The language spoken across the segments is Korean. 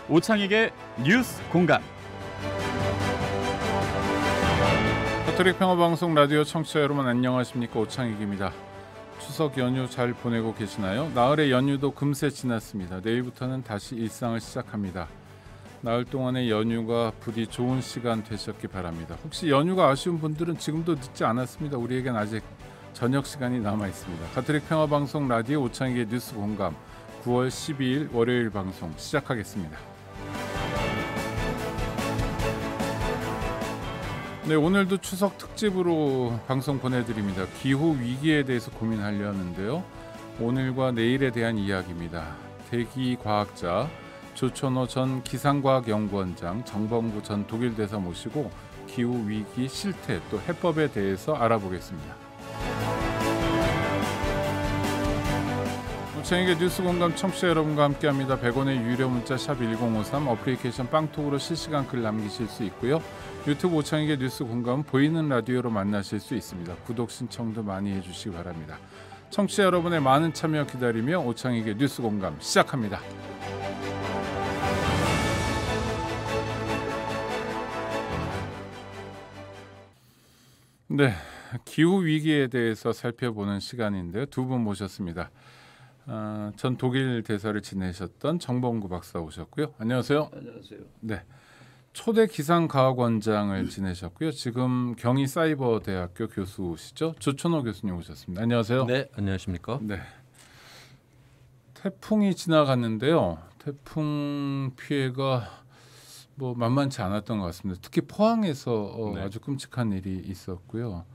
오창익의 뉴스 공감. 가톨릭 평화방송 라디오 청취자 여러분 안녕하십니까? 오창익입니다. 추석 연휴 잘 보내고 계시나요? 나흘의 연휴도 금세 지났습니다. 내일부터는 다시 일상을 시작합니다. 나흘 동안의 연휴가 부디 좋은 시간 되셨기 바랍니다. 혹시 연휴가 아쉬운 분들은 지금도 늦지 않았습니다. 우리에겐 아직 저녁 시간이 남아 있습니다. 가톨릭 평화방송 라디오 오창익의 뉴스 공감 9월 12일 월요일 방송 시작하겠습니다. 네, 오늘도 추석 특집으로 방송 보내드립니다. 기후 위기에 대해서 고민하려는데요. 오늘과 내일에 대한 이야기입니다. 대기과학자 조천호 전 기상과학연구원장, 정범구 전 독일 대사 모시고 기후 위기 실태 또 해법에 대해서 알아보겠습니다. 오창익의 뉴스 공감 청취자 여러분과 함께합니다. 100원의 유료 문자 샵 1053 어플리케이션 빵톡으로 실시간 글 남기실 수 있고요. 유튜브 오창익의 뉴스 공감 보이는 라디오로 만나실 수 있습니다. 구독 신청도 많이 해주시기 바랍니다. 청취자 여러분의 많은 참여 기다리며 오창익의 뉴스 공감 시작합니다. 네, 기후 위기에 대해서 살펴보는 시간인데요. 두 분 모셨습니다. 전 독일 대사를 지내셨던 정범구 박사 오셨고요. 안녕하세요. 안녕하세요. 네, 초대 기상과학원장을 지내셨고요. 지금 경희사이버대학교 교수시죠. 조천호 교수님 오셨습니다. 안녕하세요. 네, 안녕하십니까? 네, 태풍이 지나갔는데요. 태풍 피해가 뭐 만만치 않았던 것 같습니다. 특히 포항에서 아주 끔찍한 일이 있었고요.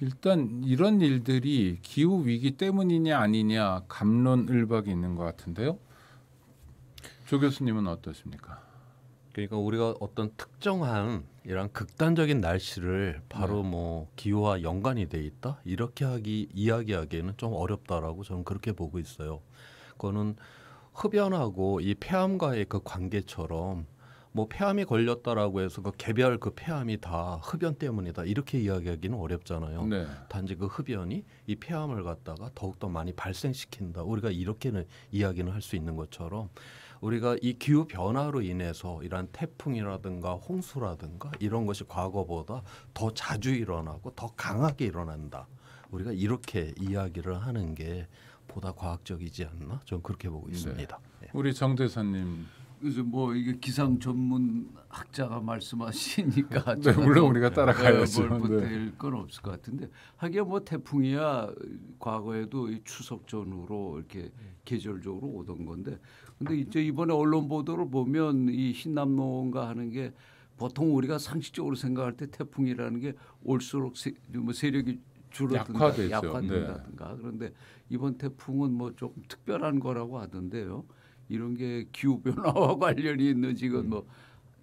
일단 이런 일들이 기후 위기 때문이냐 아니냐 갑론을박이 있는 것 같은데요. 조 교수님은 어떠십니까? 그러니까 우리가 어떤 특정한 이런 극단적인 날씨를 바로 뭐 기후와 연관이 돼 있다 이렇게 이야기하기에는 좀 어렵다라고 저는 그렇게 보고 있어요. 그거는 흡연하고 이 폐암과의 그 관계처럼 뭐 폐암이 걸렸다라고 해서 그 개별 그 폐암이 다 흡연 때문이다 이렇게 이야기하기는 어렵잖아요. 네. 단지 그 흡연이 이 폐암을 갖다가 더욱더 많이 발생시킨다. 우리가 이렇게는 이야기는 할 수 있는 것처럼 우리가 이 기후 변화로 인해서 이러한 태풍이라든가 홍수라든가 이런 것이 과거보다 더 자주 일어나고 더 강하게 일어난다. 우리가 이렇게 이야기를 하는 게 보다 과학적이지 않나? 저는 그렇게 보고 있습니다. 네. 우리 정 대사님. 그래서 뭐 이게 기상 전문 학자가 말씀하시니까 네, 물론 우리가 따라가야죠. 뭘 보탤 건 없을 것 같은데 하기야 뭐 태풍이야 과거에도 이 추석 전후로 이렇게 계절적으로 오던 건데 근데 이제 이번에 언론 보도를 보면 이 흰남노인가 하는 게 보통 우리가 상식적으로 생각할 때 태풍이라는 게 올수록 세력이 줄어든다, 약화된다든가. 그런데 이번 태풍은 뭐 조금 특별한 거라고 하던데요. 이런 게 기후 변화와 관련이 있는지 이건 뭐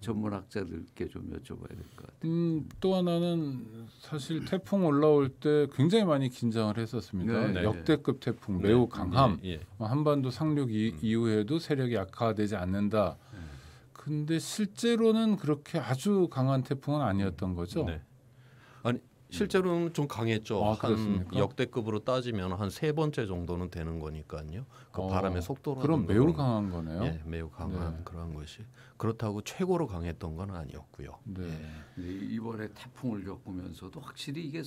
전문학자들께 좀 여쭤봐야 될 것 같아요. 또 하나는 사실 태풍 올라올 때 굉장히 많이 긴장을 했었습니다. 네. 역대급 태풍 매우 강함. 한반도 상륙 이후에도 세력이 약화되지 않는다. 근데 실제로는 그렇게 아주 강한 태풍은 아니었던 거죠. 네. 아니 실제로는 좀 강했죠. 한 그렇습니까? 역대급으로 따지면 한 세 번째 정도는 되는 거니까요. 그 바람의 속도로 그럼 매우 강한 거네요. 네, 매우 강한 그런 것이 그렇다고 최고로 강했던 건 아니었고요. 네. 이번에 태풍을 겪으면서도 확실히 이게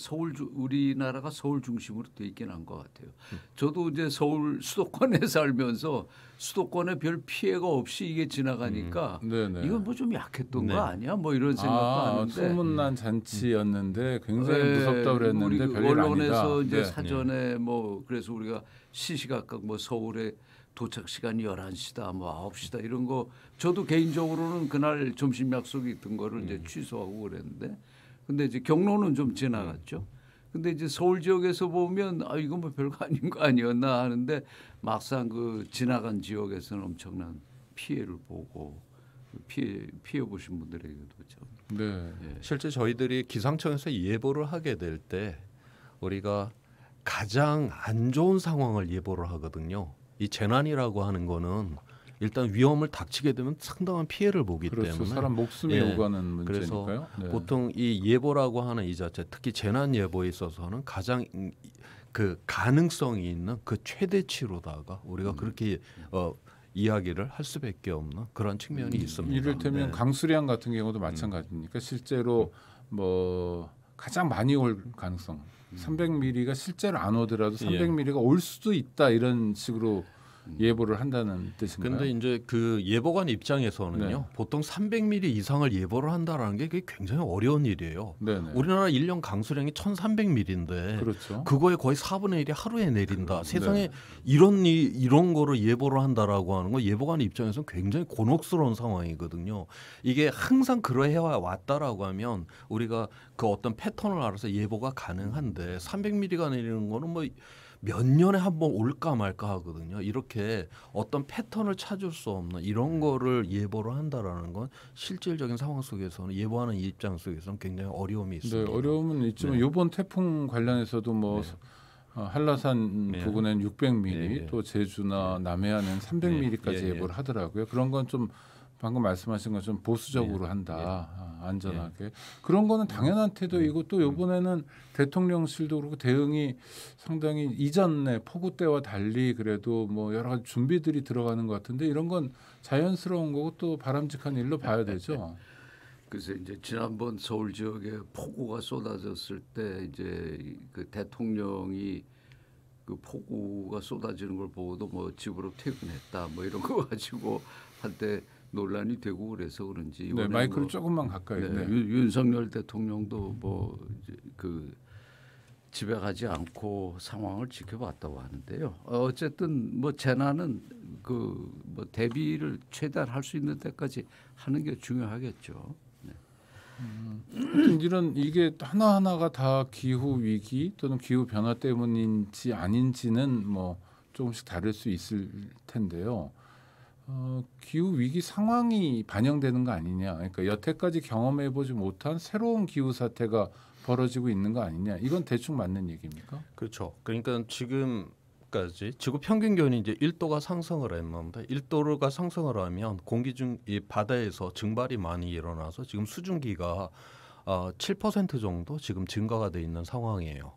우리나라가 서울 중심으로 돼 있긴 한 것 같아요. 저도 이제 서울 수도권에 살면서 수도권에 별 피해가 없이 이게 지나가니까 이건 뭐 좀 약했던 거 아니야? 뭐 이런 생각도 하는데 소문난 잔치였는데 굉장히 무섭다고 그랬는데 별일 아니다. 언론에서 이제 사전에 뭐 그래서 우리가 시시각각 뭐 서울에 도착 시간이 11시다 뭐 9시다 이런 거 저도 개인적으로는 그날 점심 약속이 있던 거를 이제 취소하고 그랬는데 근데 이제 경로는 좀 지나갔죠. 근데 이제 서울 지역에서 보면 이건 뭐 별거 아닌 거 아니었나 하는데 막상 그 지나간 지역에서는 엄청난 피해를 보고 피해 보신 분들에게도 참. 네. 실제 저희들이 기상청에서 예보를 하게 될 때 우리가 가장 안 좋은 상황을 예보를 하거든요. 이 재난이라고 하는 거는 일단 위험을 닥치게 되면 상당한 피해를 보기 때문에 사람 목숨이 오가는 문제니까요. 그래서 보통 이 예보라고 하는 이 자체 특히 재난 예보에 있어서는 가장 그 가능성이 있는 그 최대치로다가 우리가 그렇게 이야기를 할 수밖에 없는 그런 측면이 있습니다. 이를테면 네. 강수량 같은 경우도 마찬가지니까 실제로 뭐 가장 많이 올 가능성 300mm가 실제로 안 오더라도 300mm가 올 수도 있다 이런 식으로 예보를 한다는 뜻인가요? 근데 이제 그 예보관 입장에서는요. 네. 보통 300mm 이상을 예보를 한다라는 게 그게 굉장히 어려운 일이에요. 네네. 우리나라 1년 강수량이 1,300mm인데 그렇죠. 그거의 거의 4분의 1이 하루에 내린다. 세상에 네. 이런 거를 예보를 한다라고 하는 건 예보관 입장에서는 굉장히 곤혹스러운 상황이거든요. 이게 항상 그러해 왔다라고 하면 우리가 그 어떤 패턴을 알아서 예보가 가능한데 300mm가 내리는 거는 뭐 몇 년에 한 번 올까 말까 하거든요. 이렇게 어떤 패턴을 찾을 수 없는 이런 거를 예보를 한다라는 건 실질적인 상황 속에서는 예보하는 입장 속에서는 굉장히 어려움이 있습니다. 네, 어려움은 있지만 네. 이번 태풍 관련해서도 뭐 한라산 네. 부근엔 600mm, 네. 또 제주나 남해안은 300mm까지 네. 예보를 하더라고요. 그런 건 좀 방금 말씀하신 것처럼 보수적으로 한다, 안전하게. 그런 거는 당연한 태도이고 또 이번에는 대통령실도 그렇고 대응이 상당히 이전에 폭우 때와 달리 그래도 뭐 여러 가지 준비들이 들어가는 것 같은데 이런 건 자연스러운 거고 또 바람직한 일로 봐야 되죠. 그래서 이제 지난번 서울 지역에 폭우가 쏟아졌을 때 이제 그 대통령이 그 폭우가 쏟아지는 걸 보고도 뭐 집으로 퇴근했다 뭐 이런 거 가지고 한때 논란이 되고 그래서 그런지 네, 마이크를 뭐, 조금만 가까이. 네, 네. 윤석열 대통령도 뭐 이제 그 집에 가지 않고 상황을 지켜봤다고 하는데요. 어쨌든 뭐 재난은 그 뭐 대비를 최대한 할 수 있는 데까지 하는 게 중요하겠죠. 네. 하여튼 이런 이게 하나 하나가 다 기후 위기 또는 기후 변화 때문인지 아닌지는 뭐 조금씩 다를 수 있을 텐데요. 기후 위기 상황이 반영되는 거 아니냐? 그러니까 여태까지 경험해보지 못한 새로운 기후 사태가 벌어지고 있는 거 아니냐? 이건 대충 맞는 얘기입니까? 그렇죠. 그러니까 지금까지 지구 평균 기온이 이제 1도가 상승을 했는데 1도가 상승을 하면 공기 중 이 바다에서 증발이 많이 일어나서 지금 수증기가 7% 정도 지금 증가가 돼 있는 상황이에요.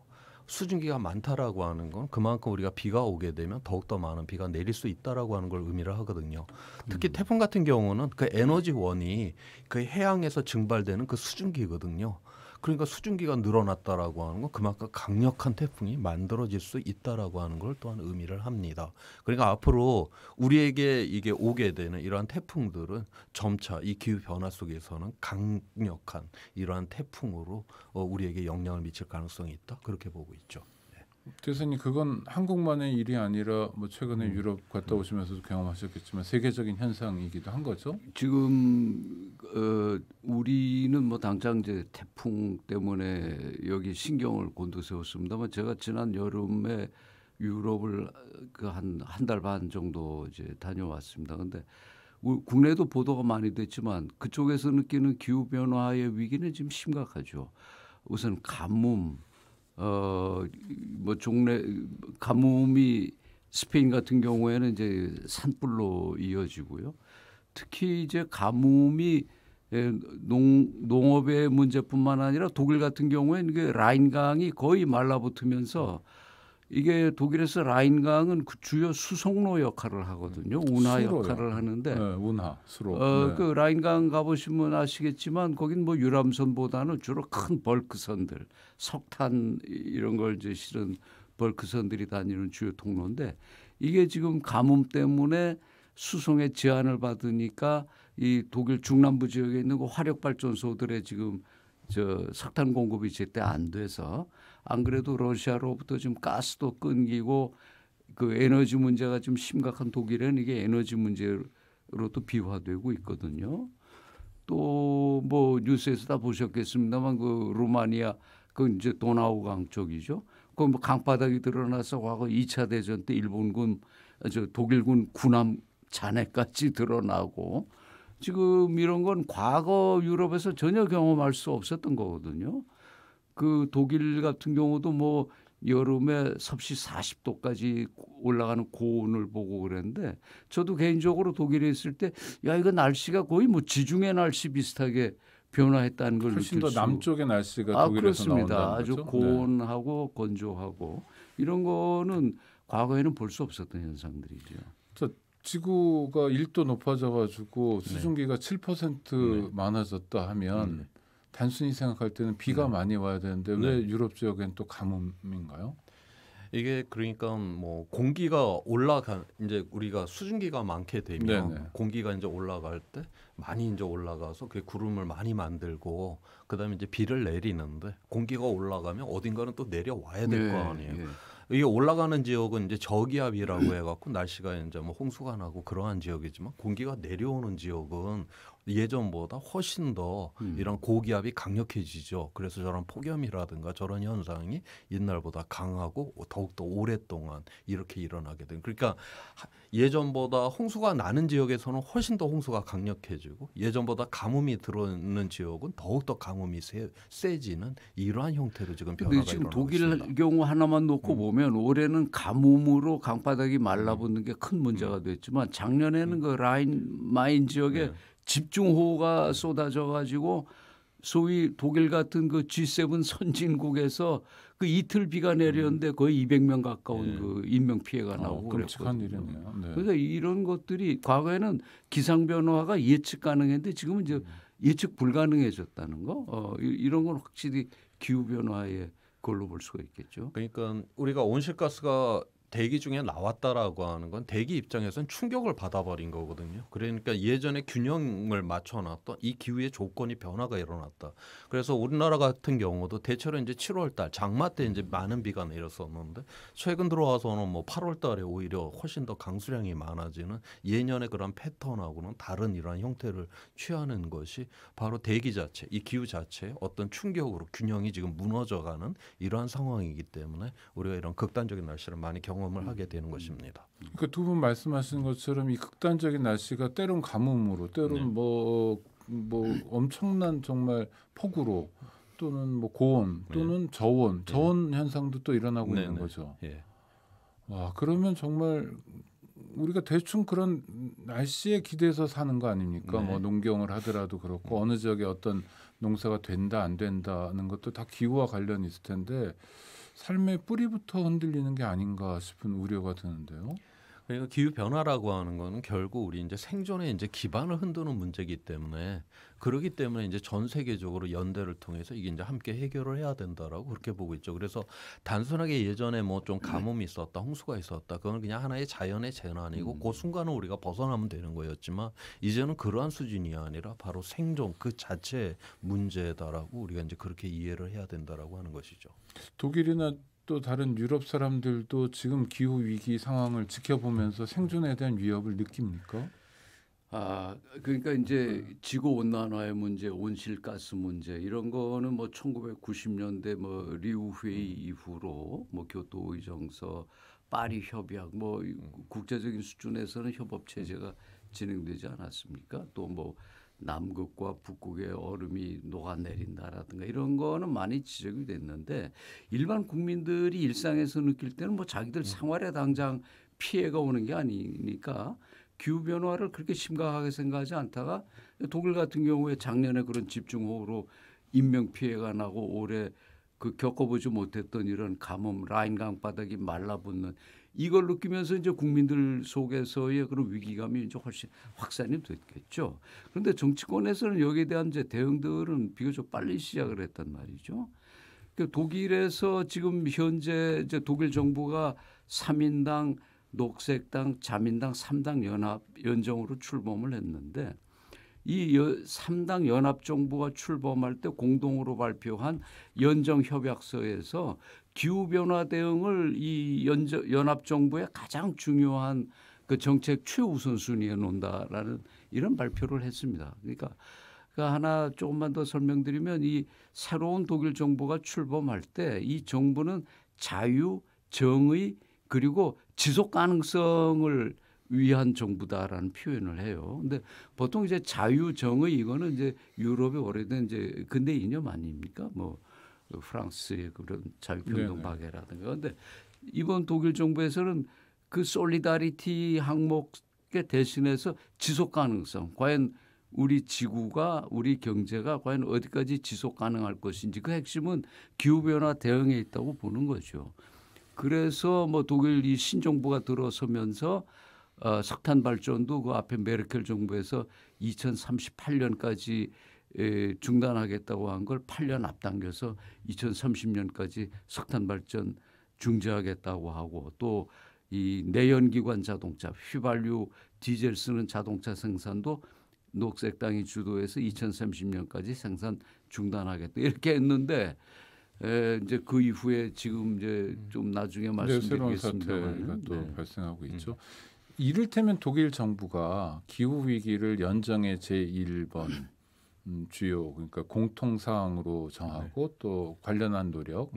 수증기가 많다라고 하는 건 그만큼 우리가 비가 오게 되면 더욱더 많은 비가 내릴 수 있다라고 하는 걸 의미를 하거든요. 특히 태풍 같은 경우는 그 에너지원이 그 해양에서 증발되는 그 수증기거든요. 그러니까 수증기가 늘어났다라고 하는 건 그만큼 강력한 태풍이 만들어질 수 있다라고 하는 걸 또한 의미를 합니다. 그러니까 앞으로 우리에게 이게 오게 되는 이러한 태풍들은 점차 이 기후 변화 속에서는 강력한 이러한 태풍으로 우리에게 영향을 미칠 가능성이 있다. 그렇게 보고 있죠. 대선님 그건 한국만의 일이 아니라 뭐 최근에 유럽 갔다 오시면서도 경험하셨겠지만 세계적인 현상이기도 한 거죠. 지금 우리는 뭐 당장 이제 태풍 때문에 여기 신경을 곤두세웠습니다만 제가 지난 여름에 유럽을 그 한 달 반 정도 이제 다녀왔습니다. 근데 국내에도 보도가 많이 됐지만 그쪽에서 느끼는 기후 변화의 위기는 지금 심각하죠. 우선 가뭄, 뭐 종래 가뭄이 스페인 같은 경우에는 이제 산불로 이어지고요. 특히 이제 가뭄이 농업의 문제뿐만 아니라 독일 같은 경우에는 이게 라인강이 거의 말라붙으면서 이게 독일에서 라인강은 그 주요 수송로 역할을 하거든요. 운하 수로요. 역할을 하는데 네, 운하, 수로. 네. 그 라인강 가보시면 아시겠지만 거긴 뭐 유람선보다는 주로 큰 벌크선들, 석탄 이런 걸 이제 실은 벌크선들이 다니는 주요 통로인데 이게 지금 가뭄 때문에 수송에 제한을 받으니까 이 독일 중남부 지역에 있는 그 화력 발전소들의 지금 저 석탄 공급이 제때 안 돼서 안 그래도 러시아로부터 지금 가스도 끊기고 그 에너지 문제가 좀 심각한 독일에는 이게 에너지 문제로 또 비화되고 있거든요. 또 뭐 뉴스에서 다 보셨겠습니다만 그 루마니아 그 이제 도나우강 쪽이죠. 그 뭐 강바닥이 드러나서 과거 2차 대전 때 일본군 독일군 군함 잔해까지 드러나고 지금 이런 건 과거 유럽에서 전혀 경험할 수 없었던 거거든요. 그 독일 같은 경우도 뭐 여름에 섭씨 40도까지 올라가는 고온을 보고 그랬는데 저도 개인적으로 독일에 있을 때 야 이거 날씨가 거의 뭐 지중해 날씨 비슷하게 변화했다는 걸 훨씬 느낄 더 남쪽의 날씨가 독일에서 그렇습니다. 나온다는 아주 거죠. 고온하고 건조하고 이런 거는 과거에는 볼 수 없었던 현상들이죠. 지구가 1도 높아져가지고 수증기가 7% 많아졌다 하면 단순히 생각할 때는 비가 많이 와야 되는데 왜 유럽 지역엔 또 가뭄인가요? 이게 그러니까 뭐 공기가 이제 우리가 수증기가 많게 되면 공기가 이제 올라갈 때 많이 이제 올라가서 그 구름을 많이 만들고 그다음에 이제 비를 내리는데 공기가 올라가면 어딘가는 또 내려와야 될 거 아니에요. 이게 올라가는 지역은 이제 저기압이라고 해갖고 날씨가 이제 뭐 홍수가 나고 그러한 지역이지만 공기가 내려오는 지역은 예전보다 훨씬 더 이런 고기압이 강력해지죠. 그래서 저런 폭염이라든가 저런 현상이 옛날보다 강하고 더욱더 오랫동안 이렇게 일어나게 된. 그러니까 예전보다 홍수가 나는 지역에서는 훨씬 더 홍수가 강력해지고 예전보다 가뭄이 들어오는 지역은 더욱더 가뭄이 세지는 이러한 형태로 지금 변화가 지금 일어나고 독일 있습니다. 경우 하나만 놓고 보면 올해는 가뭄으로 강바닥이 말라붙는 게 큰 문제가 됐지만 작년에는 그 마인 지역에 집중호우가 쏟아져 가지고 소위 독일 같은 그 G7 선진국에서 그 이틀 비가 내렸는데 거의 200명 가까운 그 인명 피해가 나오고 끔찍한 그랬거든요. 일이네요. 네. 그러니까 이런 것들이 과거에는 기상 변화가 예측 가능했는데 지금은 이제 예측 불가능해졌다는 거. 이런 건 확실히 기후 변화의 걸로 볼 수가 있겠죠. 그러니까 우리가 온실가스가 대기 중에 나왔다라고 하는 건 대기 입장에서는 충격을 받아버린 거거든요. 그러니까 예전에 균형을 맞춰놨던 이 기후의 조건이 변화가 일어났다. 그래서 우리나라 같은 경우도 대체로 이제 7월달 장마 때 이제 많은 비가 내렸었는데 최근 들어와서는 뭐 8월달에 오히려 훨씬 더 강수량이 많아지는 예년의 그런 패턴하고는 다른 이러한 형태를 취하는 것이 바로 대기 자체, 이 기후 자체의 어떤 충격으로 균형이 지금 무너져가는 이러한 상황이기 때문에 우리가 이런 극단적인 날씨를 많이 경험을 하게 되는 것입니다. 그러니까 두 분 말씀하신 것처럼 이 극단적인 날씨가 때론 가뭄으로, 때론 뭐 엄청난 정말 폭우로 또는 뭐 고온 또는 저온 현상도 또 일어나고 있는 거죠. 와, 그러면 정말 우리가 대충 그런 날씨에 기대서 사는 거 아닙니까? 뭐 농경을 하더라도 그렇고 어느 지역에 어떤 농사가 된다 안 된다는 것도 다 기후와 관련이 있을 텐데 삶의 뿌리부터 흔들리는 게 아닌가 싶은 우려가 드는데요. 그러니까 기후 변화라고 하는 거는 결국 우리 이제 생존의 이제 기반을 흔드는 문제이기 때문에 그러기 때문에 이제 전 세계적으로 연대를 통해서 이게 이제 함께 해결을 해야 된다라고 그렇게 보고 있죠. 그래서 단순하게 예전에 뭐 좀 가뭄이 있었다, 홍수가 있었다, 그건 그냥 하나의 자연의 재난이고 그 순간은 우리가 벗어나면 되는 거였지만 이제는 그러한 수준이 아니라 바로 생존 그 자체의 문제다라고 우리가 이제 그렇게 이해를 해야 된다라고 하는 것이죠. 독일이나 또 다른 유럽 사람들도 지금 기후 위기 상황을 지켜보면서 생존에 대한 위협을 느낍니까? 그러니까 이제 지구 온난화의 문제, 온실가스 문제 이런 거는 뭐 1990년대 뭐 리우 회의 이후로 뭐 교토 의정서, 파리 협약 뭐 국제적인 수준에서는 협업 체제가 진행되지 않았습니까? 또 뭐 남극과 북극의 얼음이 녹아내린다라든가 이런 거는 많이 지적이 됐는데 일반 국민들이 일상에서 느낄 때는 뭐 자기들 생활에 당장 피해가 오는 게 아니니까 기후 변화를 그렇게 심각하게 생각하지 않다가 독일 같은 경우에 작년에 그런 집중호우로 인명 피해가 나고 올해 그 겪어보지 못했던 이런 가뭄, 라인 강바닥이 말라붙는 이걸 느끼면서 이제 국민들 속에서의 그런 위기감이 이제 훨씬 확산이 됐겠죠. 그런데 정치권에서는 여기에 대한 이제 대응들은 비교적 빨리 시작을 했단 말이죠. 독일에서 지금 현재 이제 독일 정부가 3인당, 녹색당, 자민당 3당 연정으로 출범을 했는데 이 3당 연합정부가 출범할 때 공동으로 발표한 연정협약서에서 기후변화 대응을 이 연합정부의 가장 중요한 그 정책 최우선순위에 놓는다라는 이런 발표를 했습니다. 그러니까 하나 조금만 더 설명드리면 이 새로운 독일 정부가 출범할 때 이 정부는 자유, 정의 그리고 지속 가능성을 위한 정부다라는 표현을 해요. 근데 보통 이제 자유, 정의 이거는 이제 유럽의 오래된 이제 근대 이념 아닙니까? 뭐 프랑스의 그런 자유평등 박애라든가. 그런데 이번 독일 정부에서는 그 솔리다리티 항목에 대신해서 지속 가능성, 과연 우리 지구가 우리 경제가 과연 어디까지 지속 가능할 것인지 그 핵심은 기후 변화 대응에 있다고 보는 거죠. 그래서 뭐 독일 이 신정부가 들어서면서 석탄 발전도 그 앞에 메르켈 정부에서 2038년까지 중단하겠다고 한 걸 8년 앞당겨서 2030년까지 석탄 발전 중지하겠다고 하고 또 이 내연기관 자동차 휘발유 디젤 쓰는 자동차 생산도 녹색당이 주도해서 2030년까지 생산 중단하겠다 이렇게 했는데 이제 그 이후에 지금 이제 좀 나중에 새로운 사태가 말씀드리겠습니다만 또 발생하고 있죠. 이를테면 독일 정부가 기후 위기를 연정의 제1번 주요 그러니까 공통 사항으로 정하고 또 관련한 노력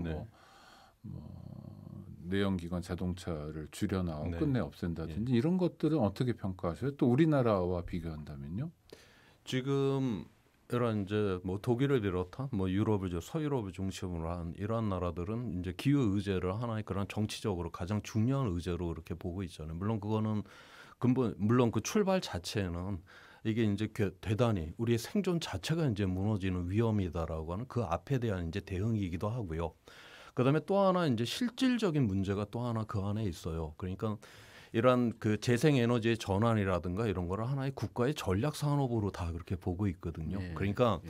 내연기관 자동차를 줄여나가고 끝내 없앤다든지 이런 것들은 어떻게 평가하셔요? 또 우리나라와 비교한다면요? 지금 이런 이제 뭐 독일을 비롯한 뭐 유럽을 서유럽을 중심으로 한 이러한 나라들은 이제 기후 의제를 하나의 그런 정치적으로 가장 중요한 의제로 이렇게 보고 있잖아요. 물론 그거는 물론 그 출발 자체는 이게 이제 대단히 우리의 생존 자체가 이제 무너지는 위험이다라고 하는 그 앞에 대한 이제 대응이기도 하고요. 그다음에 또 하나 이제 실질적인 문제가 또 하나 그 안에 있어요. 그러니까 이런 그 재생에너지의 전환이라든가 이런 거를 하나의 국가의 전략 산업으로 다 그렇게 보고 있거든요. 그러니까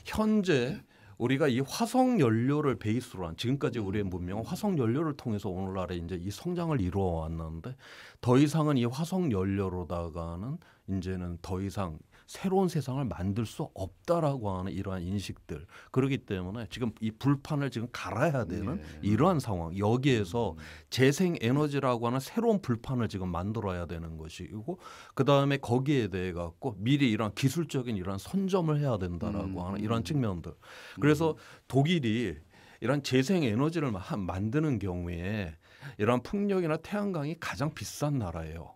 현재 우리가 이 화석 연료를 베이스로 한 지금까지 우리의 문명은 화석 연료를 통해서 오늘날에 이제 이 성장을 이루어 왔는데 더 이상은 이 화석 연료로다가는 이제는 더 이상 새로운 세상을 만들 수 없다라고 하는 이러한 인식들 그렇기 때문에 지금 이 불판을 지금 갈아야 되는 이러한 상황 여기에서 재생 에너지라고 하는 새로운 불판을 지금 만들어야 되는 것이고 그 다음에 거기에 대해 갖고 미리 이런 기술적인 이런 선점을 해야 된다라고 하는 이런 측면들 그래서 독일이 이런 재생 에너지를 만드는 경우에 이런 풍력이나 태양광이 가장 비싼 나라예요.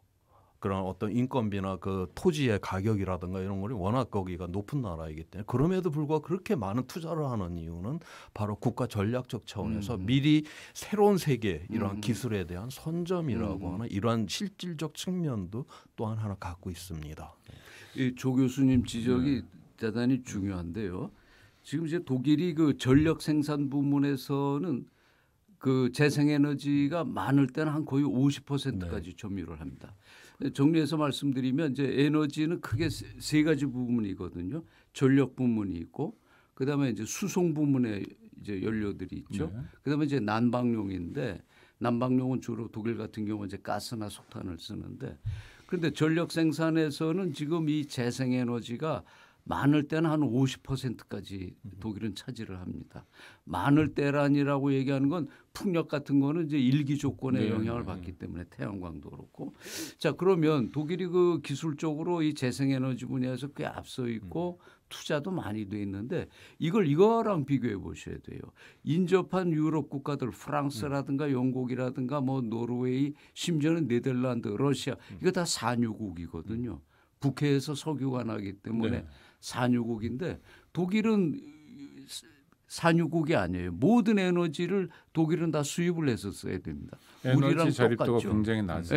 그런 어떤 인건비나 그 토지의 가격이라든가 이런 걸 워낙 거기가 높은 나라이기 때문에 그럼에도 불구하고 그렇게 많은 투자를 하는 이유는 바로 국가 전략적 차원에서 미리 새로운 세계 이러한 기술에 대한 선점이라고 하는 이러한 실질적 측면도 또한 하나 갖고 있습니다. 이 조 교수님 지적이 대단히 중요한데요. 지금 이제 독일이 그 전력 생산 부문에서는 그 재생에너지가 많을 때는 한 거의 50%까지 점유를 합니다. 정리해서 말씀드리면 이제 에너지는 크게 세 가지 부분이거든요. 전력 부문이 있고, 그다음에 이제 수송 부문에 이제 연료들이 있죠. 그다음에 이제 난방용인데 난방용은 주로 독일 같은 경우는 이제 가스나 석탄을 쓰는데, 그런데 전력 생산에서는 지금 이 재생에너지가 많을 때는 한 50%까지 독일은 차지를 합니다. 많을 때란이라고 얘기하는 건 풍력 같은 거는 이제 일기 조건에 영향을 받기 때문에 태양광도 그렇고. 자, 그러면 독일이 그 기술적으로 이 재생에너지 분야에서 꽤 앞서 있고 투자도 많이 돼 있는데 이거랑 비교해 보셔야 돼요. 인접한 유럽 국가들 프랑스라든가 영국이라든가 뭐 노르웨이 심지어는 네덜란드, 러시아 이거 다 산유국이거든요. 북해에서 석유가 나기 때문에 산유국인데 독일은 산유국이 아니에요. 모든 에너지를 독일은 다 수입을 해서 써야 됩니다. 에너지 자립도가 굉장히 낮죠.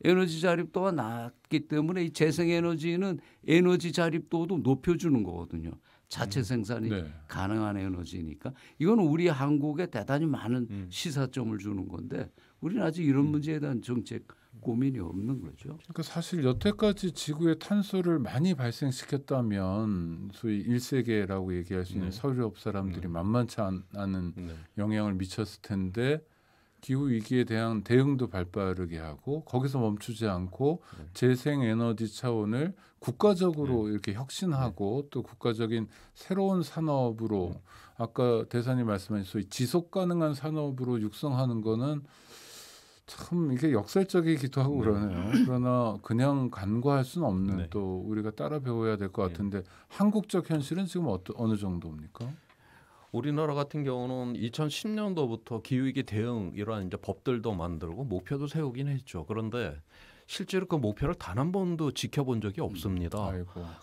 에너지 자립도가 낮기 때문에 이 재생에너지는 에너지 자립도도 높여주는 거거든요. 자체 생산이 가능한 에너지니까 이건 우리 한국에 대단히 많은 시사점을 주는 건데 우리는 아직 이런 문제에 대한 정책 고민이 없는 거죠. 그러니까 사실 여태까지 지구에 탄소를 많이 발생시켰다면 소위 1세계라고 얘기할 수 있는 서유럽 사람들이 만만치 않은 영향을 미쳤을 텐데 기후 위기에 대한 대응도 발빠르게 하고 거기서 멈추지 않고 재생에너지 차원을 국가적으로 이렇게 혁신하고 또 국가적인 새로운 산업으로 아까 대사님 말씀하신 소위 지속 가능한 산업으로 육성하는 거는 참 이게 역설적이기도 하고 그러네요. 그러나 그냥 간과할 수는 없는 또 우리가 따라 배워야 될 것 같은데 한국적 현실은 지금 어느 정도입니까? 우리나라 같은 경우는 2010년도부터 기후위기 대응 이러한 이제 법들도 만들고 목표도 세우긴 했죠. 그런데 실제로 그 목표를 단 한 번도 지켜본 적이 없습니다.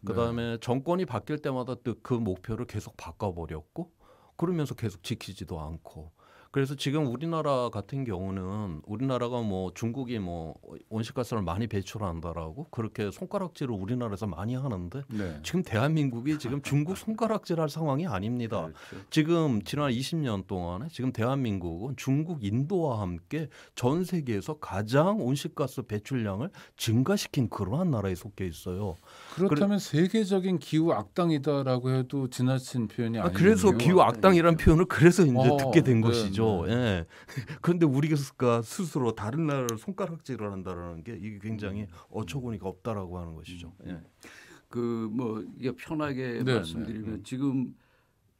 그다음에 정권이 바뀔 때마다 그 목표를 계속 바꿔버렸고 그러면서 계속 지키지도 않고 그래서 지금 우리나라 같은 경우는 우리나라가 뭐 중국이 뭐 온실가스를 많이 배출한다라고 그렇게 손가락질을 우리나라에서 많이 하는데 네. 지금 대한민국이 지금 중국 손가락질할 상황이 아닙니다. 그렇죠. 지금 지난 20년 동안에 지금 대한민국은 중국, 인도와 함께 전 세계에서 가장 온실가스 배출량을 증가시킨 그러한 나라에 속해 있어요. 그렇다면 세계적인 기후 악당이다라고 해도 지나친 표현이 아니에요. 그래서 기후 악당이라는 표현을 그래서 이제 듣게 된 네, 것이죠. 네. 예. 그런데 우리가 스스로 다른 나라를 손가락질을 한다라는 게 이게 굉장히 어처구니가 없다라고 하는 것이죠. 예. 그 뭐 이게 편하게 네, 말씀드리면 지금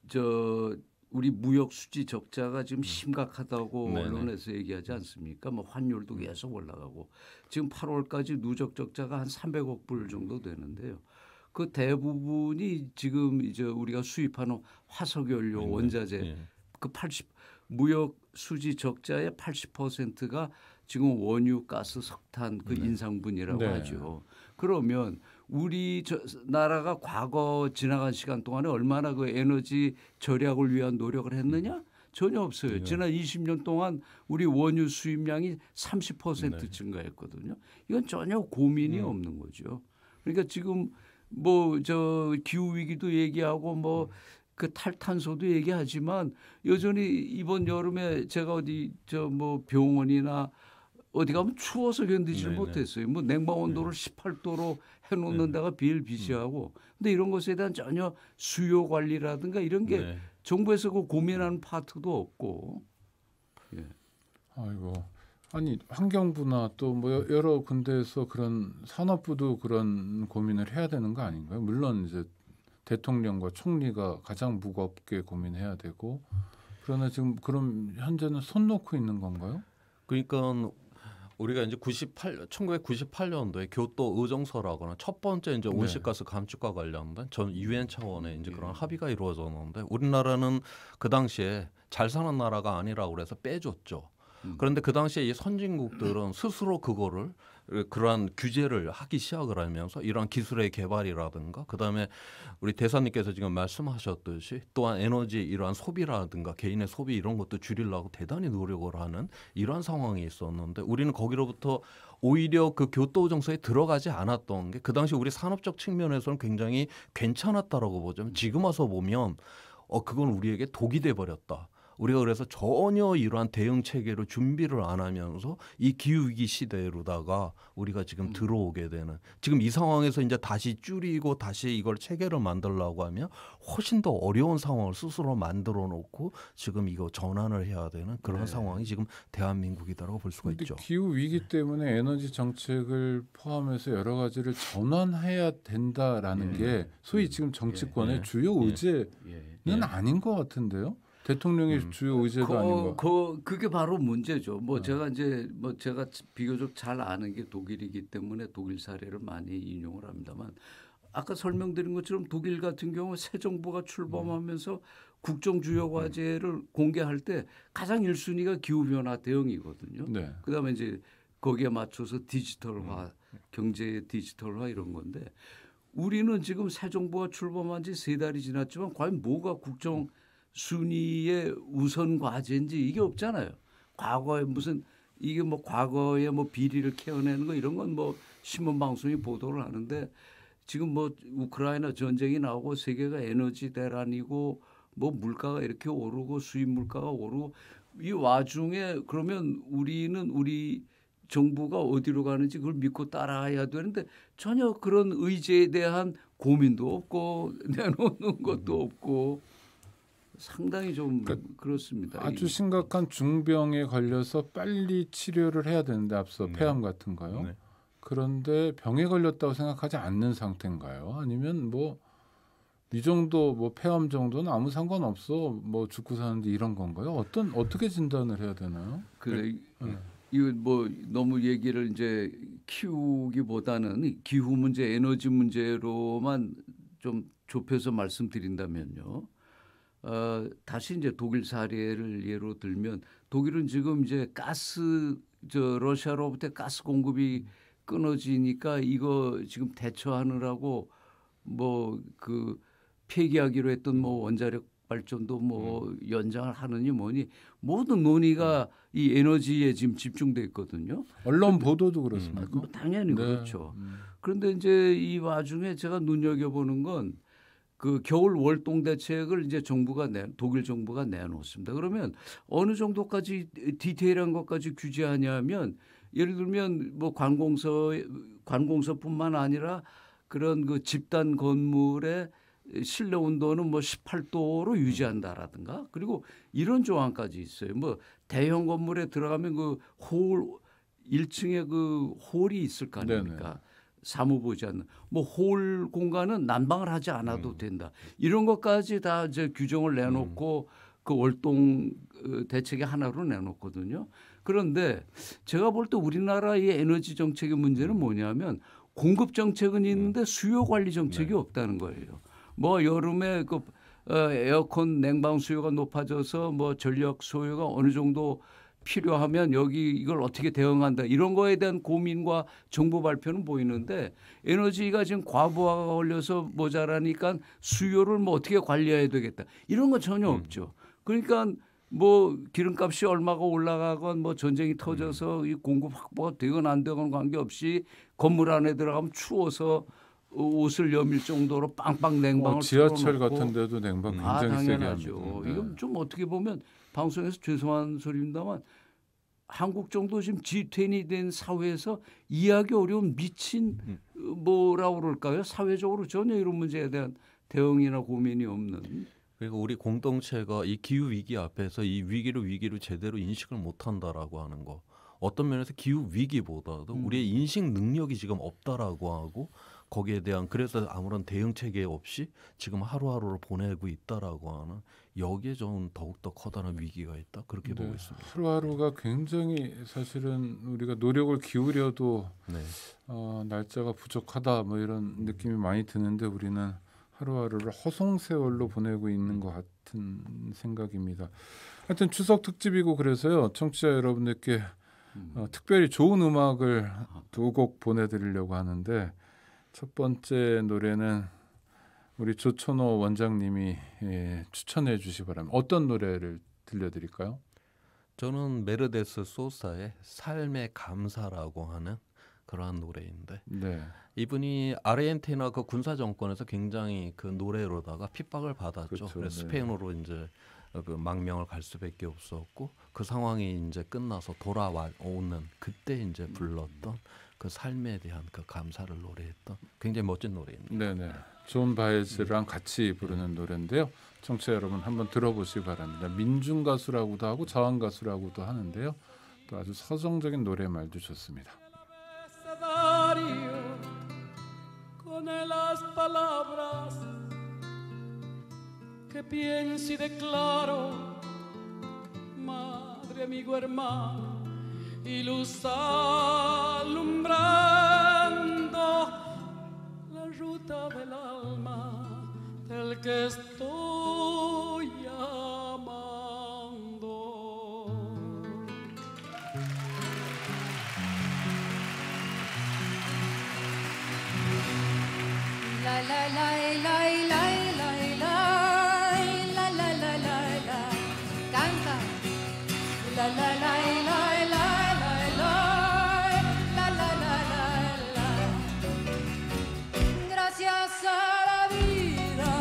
저 우리 무역 수지 적자가 지금 심각하다고 네네. 언론에서 얘기하지 않습니까? 뭐 환율도 계속 올라가고 지금 8월까지 누적 적자가 한 300억 불 정도 되는데요. 그 대부분이 지금 이제 우리가 수입하는 화석연료 원자재 예. 그 무역 수지 적자의 80%가 지금 원유, 가스, 석탄 그 인상분이라고 네. 하죠. 그러면 우리 나라가 과거 지나간 시간 동안에 얼마나 그 에너지 절약을 위한 노력을 했느냐? 전혀 없어요. 지난 20년 동안 우리 원유 수입량이 30% 증가했거든요. 이건 전혀 고민이 없는 거죠. 그러니까 지금 뭐 저 기후 위기도 얘기하고 뭐 그 탈탄소도 얘기하지만 여전히 이번 여름에 제가 어디 저 뭐 병원이나 어디 가면 추워서 견디지를 못했어요. 뭐 냉방 온도를 18도로 해놓는 데가 비일비재하고. 근데 이런 것에 대한 전혀 수요 관리라든가 이런 게 정부에서 그 고민하는 파트도 없고. 예. 아이고. 아니 환경부나 또 뭐 여러 군데에서 그런 산업부도 그런 고민을 해야 되는 거 아닌가요? 물론 이제 대통령과 총리가 가장 무겁게 고민해야 되고 그러나 지금 그럼 현재는 손 놓고 있는 건가요? 그러니까 우리가 이제 1998년도에 교토 의정서라고는 첫 번째 이제 온실가스 감축과 관련된 전 유엔 차원의 이제 그런 합의가 이루어졌는데 우리나라는 그 당시에 잘 사는 나라가 아니라고 그래서 빼줬죠. 그런데 그 당시에 이 선진국들은 스스로 그거를 그러한 규제를 하기 시작을 하면서 이러한 기술의 개발이라든가 그다음에 우리 대사님께서 지금 말씀하셨듯이 또한 에너지 이러한 소비라든가 개인의 소비 이런 것도 줄이려고 대단히 노력을 하는 이러한 상황이 있었는데 우리는 거기로부터 오히려 그 교토의정서에 들어가지 않았던 게 그 당시 우리 산업적 측면에서는 굉장히 괜찮았다라고 보죠. 지금 와서 보면 그건 우리에게 독이 돼 버렸다. 우리가 그래서 전혀 이러한 대응 체계를 준비를 안 하면서 이 기후위기 시대로다가 우리가 지금 들어오게 되는 지금 이 상황에서 이제 다시 줄이고 다시 이걸 체계를 만들려고 하면 훨씬 더 어려운 상황을 스스로 만들어 놓고 지금 이거 전환을 해야 되는 그런 상황이 지금 대한민국이다라고 볼 수가 있죠. 기후 위기 때문에 에너지 정책을 포함해서 여러 가지를 전환해야 된다라는 게 소위 지금 정치권의 주요 의제는 아닌 것 같은데요. 대통령의 주요 의제도 아닌가. 그게 바로 문제죠. 뭐 제가 이제 뭐 제가 비교적 잘 아는 게 독일이기 때문에 독일 사례를 많이 인용을 합니다만 아까 설명드린 것처럼 독일 같은 경우 새 정부가 출범하면서 국정 주요 과제를 공개할 때 가장 1순위가 기후 변화 대응이거든요. 네. 그다음에 이제 거기에 맞춰서 디지털화, 경제 디지털화 이런 건데 우리는 지금 새 정부가 출범한 지 3달이 지났지만 과연 뭐가 국정 순위의 우선 과제인지 이게 없잖아요. 과거에 무슨 이게 뭐 과거에 뭐 비리를 캐어내는 거 이런 건 뭐 신문 방송이 보도를 하는데 지금 뭐 우크라이나 전쟁이 나오고 세계가 에너지 대란이고 뭐 물가가 이렇게 오르고 수입 물가가 오르고 이 와중에 그러면 우리 정부가 어디로 가는지 그걸 믿고 따라야 되는데 전혀 그런 의제에 대한 고민도 없고 내놓는 것도 없고 상당히 좀 그렇습니다. 아주 심각한 중병에 걸려서 빨리 치료를 해야 되는데 앞서 폐암 같은 거요. 네. 그런데 병에 걸렸다고 생각하지 않는 상태인가요? 아니면 뭐 이 정도 뭐 폐암 정도는 아무 상관없어 뭐 죽고 사는데 이런 건가요? 어떻게 진단을 해야 되나요? 그래 이거 뭐 너무 얘기를 이제 키우기보다는 기후 문제, 에너지 문제로만 좀 좁혀서 말씀드린다면요. 다시 이제 독일 사례를 예로 들면 독일은 지금 이제 러시아로부터 가스 공급이 끊어지니까 이거 지금 대처하느라고 뭐 그 폐기하기로 했던 뭐 원자력 발전도 뭐 연장을 하느니 뭐니 모든 논의가 이 에너지에 지금 집중돼 있거든요. 언론 보도도 그렇습니까? 뭐 당연히 네. 그렇죠. 그런데 이제 이 와중에 제가 눈여겨보는 건 그 겨울 월동 대책을 이제 독일 정부가 내놓습니다. 그러면 어느 정도까지 디테일한 것까지 규제하냐면 예를 들면 뭐 관공서뿐만 아니라 그런 그 집단 건물의 실내 온도는 뭐 18도로 유지한다라든가 그리고 이런 조항까지 있어요. 뭐 대형 건물에 들어가면 그 홀 1층에 그 홀이 있을 거 아닙니까? 네네. 사무보지 않는 뭐 홀 공간은 난방을 하지 않아도 된다. 이런 것까지 다 이제 규정을 내놓고 그 월동 대책의 하나로 내놓거든요. 그런데 제가 볼 때 우리나라의 에너지 정책의 문제는 뭐냐면 공급 정책은 있는데 수요 관리 정책이 없다는 거예요. 뭐 여름에 그 에어컨 냉방 수요가 높아져서 뭐 전력 소요가 어느 정도 필요하면 여기 이걸 어떻게 대응한다 이런 거에 대한 고민과 정부 발표는 보이는데 에너지가 지금 과부하가 걸려서 모자라니까 수요를 뭐 어떻게 관리해야 되겠다 이런 건 전혀 없죠. 그러니까 뭐 기름값이 얼마가 올라가건 뭐 전쟁이 터져서 이 공급 확보가 되건 안 되건 관계없이 건물 안에 들어가면 추워서 옷을 여밀 정도로 빵빵 냉방을 지하철 틀어놓고. 같은 데도 냉방 굉장히 세게 당연하죠. 합니다. 네. 이건 좀 어떻게 보면 방송에서 죄송한 소리입니다만 한국 정도 지금 G20이 된 사회에서 이해하기 어려운 미친 뭐라고 그럴까요? 사회적으로 전혀 이런 문제에 대한 대응이나 고민이 없는. 그리고 우리 공동체가 이 기후 위기 앞에서 이 위기를 제대로 인식을 못한다라고 하는 거. 어떤 면에서 기후 위기보다도 우리의 인식 능력이 지금 없다라고 하고 거기에 대한 그래서 아무런 대응 체계 없이 지금 하루하루를 보내고 있다라고 하는 여기에 좀 더욱더 커다란 위기가 있다 그렇게 보고 있습니다. 하루하루가 굉장히 사실은 우리가 노력을 기울여도 네. 날짜가 부족하다 뭐 이런 느낌이 많이 드는데 우리는 하루하루를 허송세월로 보내고 있는 것 같은 생각입니다. 하여튼 추석 특집이고 그래서요. 청취자 여러분들께 특별히 좋은 음악을 두 곡 보내드리려고 하는데 첫 번째 노래는 우리 조천호 원장님이 추천해 주시 바랍니다. 어떤 노래를 들려드릴까요? 저는 메르데스 소사의 삶의 감사라고 하는 그러한 노래인데 네. 이분이 아르헨티나 그 군사 정권에서 굉장히 그 노래로다가 핍박을 받았죠. 그렇죠. 그래서 네. 스페인으로 이제 그 망명을 갈 수밖에 없었고 그 상황이 이제 끝나서 돌아오는 그때 이제 불렀던 그 삶에 대한 그 감사를 노래했던 굉장히 멋진 노래입니다. 네네. 존 바에즈랑 같이 부르는 노래인데요. 청취자 여러분 한번 들어보시기 바랍니다. 민중 가수라고도 하고 자완 가수라고도 하는데요. 또 아주 서정적인 노래말도 좋습니다. Con las palabras que pienso y declaro, madre, amigo, hermano, y luz alumbrando la ruta del alma del que estoy amando. La la la la la la la la la la la la canta la la la la la la la la la la la gracias a la vida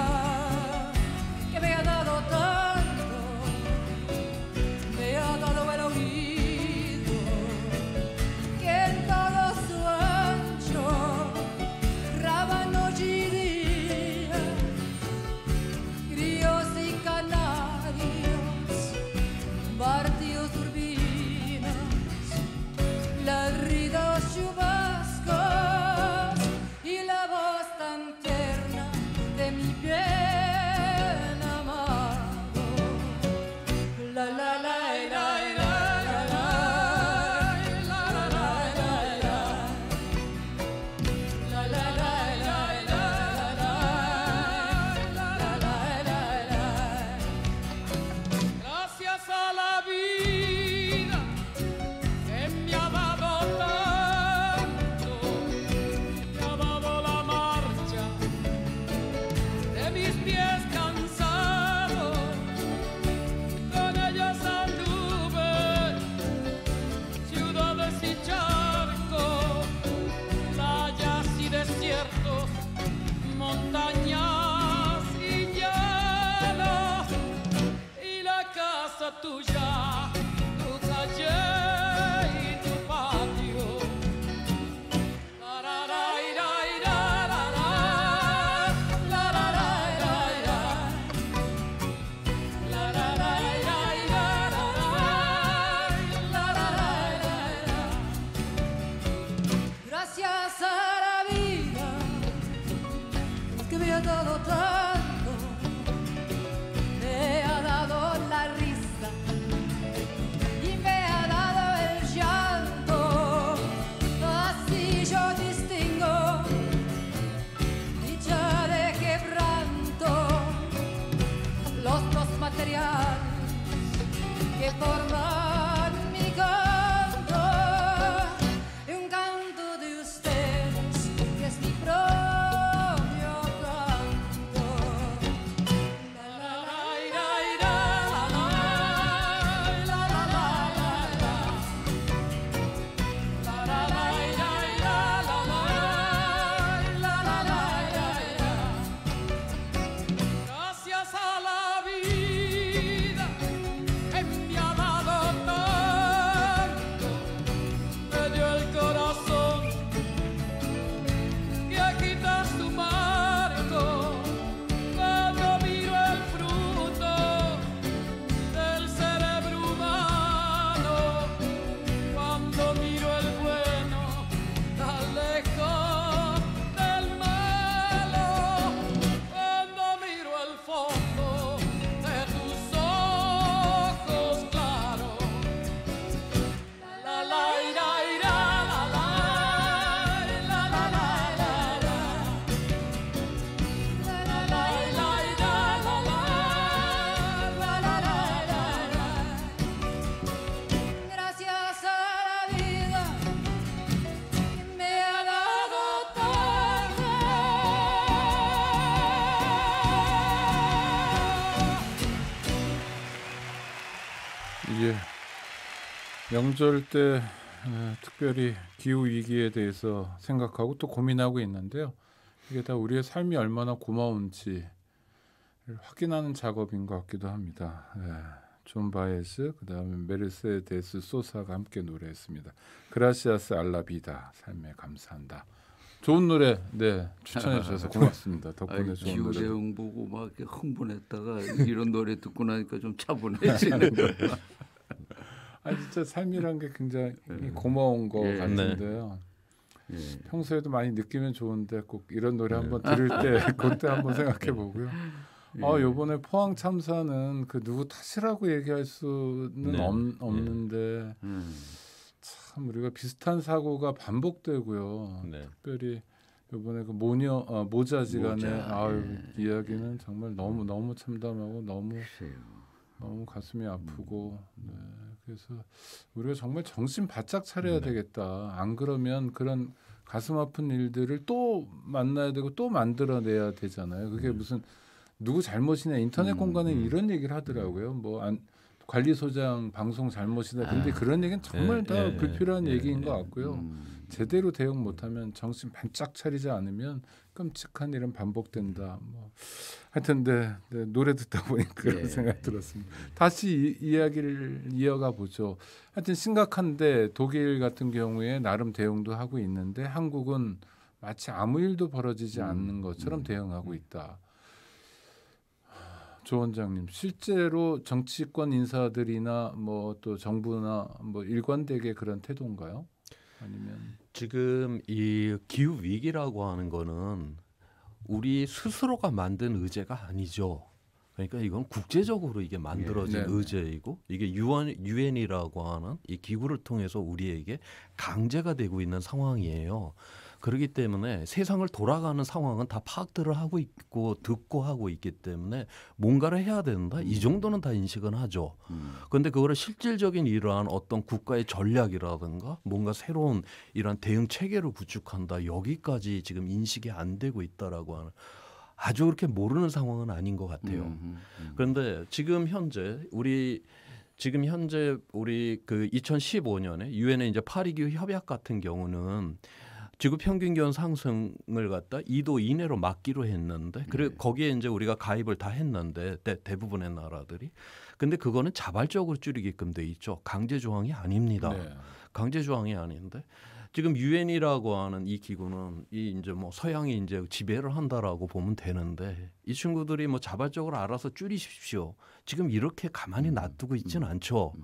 예. 명절 때 특별히 기후 위기에 대해서 생각하고 또 고민하고 있는데요. 이게 다 우리의 삶이 얼마나 고마운지 확인하는 작업인 것 같기도 합니다. 존 바에즈, 그다음에 메르세데스 소사가 함께 노래했습니다. 그라시아스 알라비다, 삶에 감사한다. 좋은 노래 추천해 주셔서 고맙습니다. 덕분에 좋은 기후 노래. 대응 보고 막 이렇게 흥분했다가 이런 노래 듣고 나니까 좀 차분해지는 거야. 진짜 삶이란 게 굉장히 고마운 거 같은데요. 평소에도 많이 느끼면 좋은데 꼭 이런 노래 한번 들을 때 그때 한번 생각해 보고요. 요번에 포항 참사는 그 누구 탓이라고 얘기할 수는 없는데 참 우리가 비슷한 사고가 반복되고요. 특별히 이번에 그 모자지간의 이야기는 정말 너무 참담하고 너무 가슴이 아프고 그래서 우리가 정말 정신 바짝 차려야 되겠다. 안 그러면 그런 가슴 아픈 일들을 또 만나야 되고 또 만들어내야 되잖아요. 그게 무슨 누구 잘못이냐 인터넷 공간에 이런 얘기를 하더라고요. 관리소장 방송 잘못이다. 근데 그런 얘기는 정말 다 불필요한 얘기인 것 같고요. 제대로 대응 못하면 정신 반짝 차리지 않으면 끔찍한 일은 반복된다. 하여튼 노래 듣다 보니까 그런 생각이 들었습니다. 다시 이야기를 이어가 보죠. 하여튼 심각한데 독일 같은 경우에 나름 대응도 하고 있는데 한국은 마치 아무 일도 벌어지지 않는 것처럼 대응하고 있다. 조 원장님, 실제로 정치권 인사들이나 또 정부나 일관되게 그런 태도인가요? 아니면 지금 이 기후 위기라고 하는 거는 우리 스스로가 만든 의제가 아니죠. 그러니까 이건 국제적으로 이게 만들어진 의제이고 이게 유엔이라고 하는 이 기구를 통해서 우리에게 강제가 되고 있는 상황이에요. 그렇기 때문에 세상을 돌아가는 상황은 다 파악들을 하고 있고 듣고 하고 있기 때문에 뭔가를 해야 된다. 이 정도는 다 인식은 하죠. 그런데 그거를 실질적인 이러한 어떤 국가의 전략이라든가 뭔가 새로운 이러한 대응 체계를 구축한다. 여기까지 지금 인식이 안 되고 있다라고 하는 아주 그렇게 모르는 상황은 아닌 것 같아요. 그런데 지금 현재 우리 그 2015년에 유엔의 이제 파리 기후 협약 같은 경우는 지구 평균 기온 상승을 갖다 2도 이내로 막기로 했는데 그리고 거기에 이제 우리가 가입을 다 했는데 대부분의 나라들이 근데 그거는 자발적으로 줄이게끔 돼 있죠. 강제 조항이 아닙니다. 강제 조항이 아닌데 지금 유엔이라고 하는 이 기구는 이제 서양이 이제 지배를 한다라고 보면 되는데 이 친구들이 자발적으로 알아서 줄이십시오. 지금 이렇게 가만히 놔두고 있지는 않죠.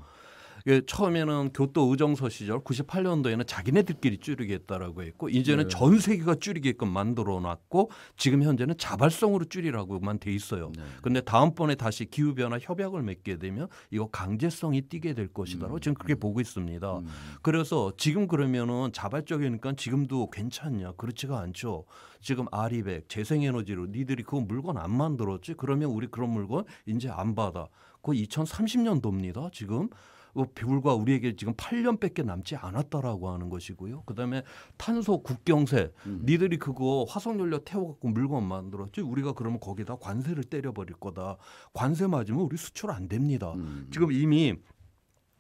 처음에는 교토 의정서 시절 98년도에는 자기네들끼리 줄이겠다라고 했고 이제는 전 세계가 줄이게끔 만들어놨고 지금 현재는 자발성으로 줄이라고만 돼 있어요. 그런데 다음번에 다시 기후변화 협약을 맺게 되면 이거 강제성이 띄게 될 것이다라고 지금 그렇게 보고 있습니다. 그래서 지금 그러면은 자발적이니까 지금도 괜찮냐? 그렇지가 않죠. 지금 아리백 재생에너지로 니들이 그 물건 안 만들었지? 그러면 우리 그런 물건 이제 안 받아. 그거 2030년도입니다. 지금. 불과 우리에게 지금 8년밖에 남지 않았다라고 하는 것이고요. 그다음에 탄소 국경세, 니들이 그거 화석연료 태워갖고 물건 만들었지. 우리가 그러면 거기다 관세를 때려버릴 거다. 관세 맞으면 우리 수출 안 됩니다. 지금 이미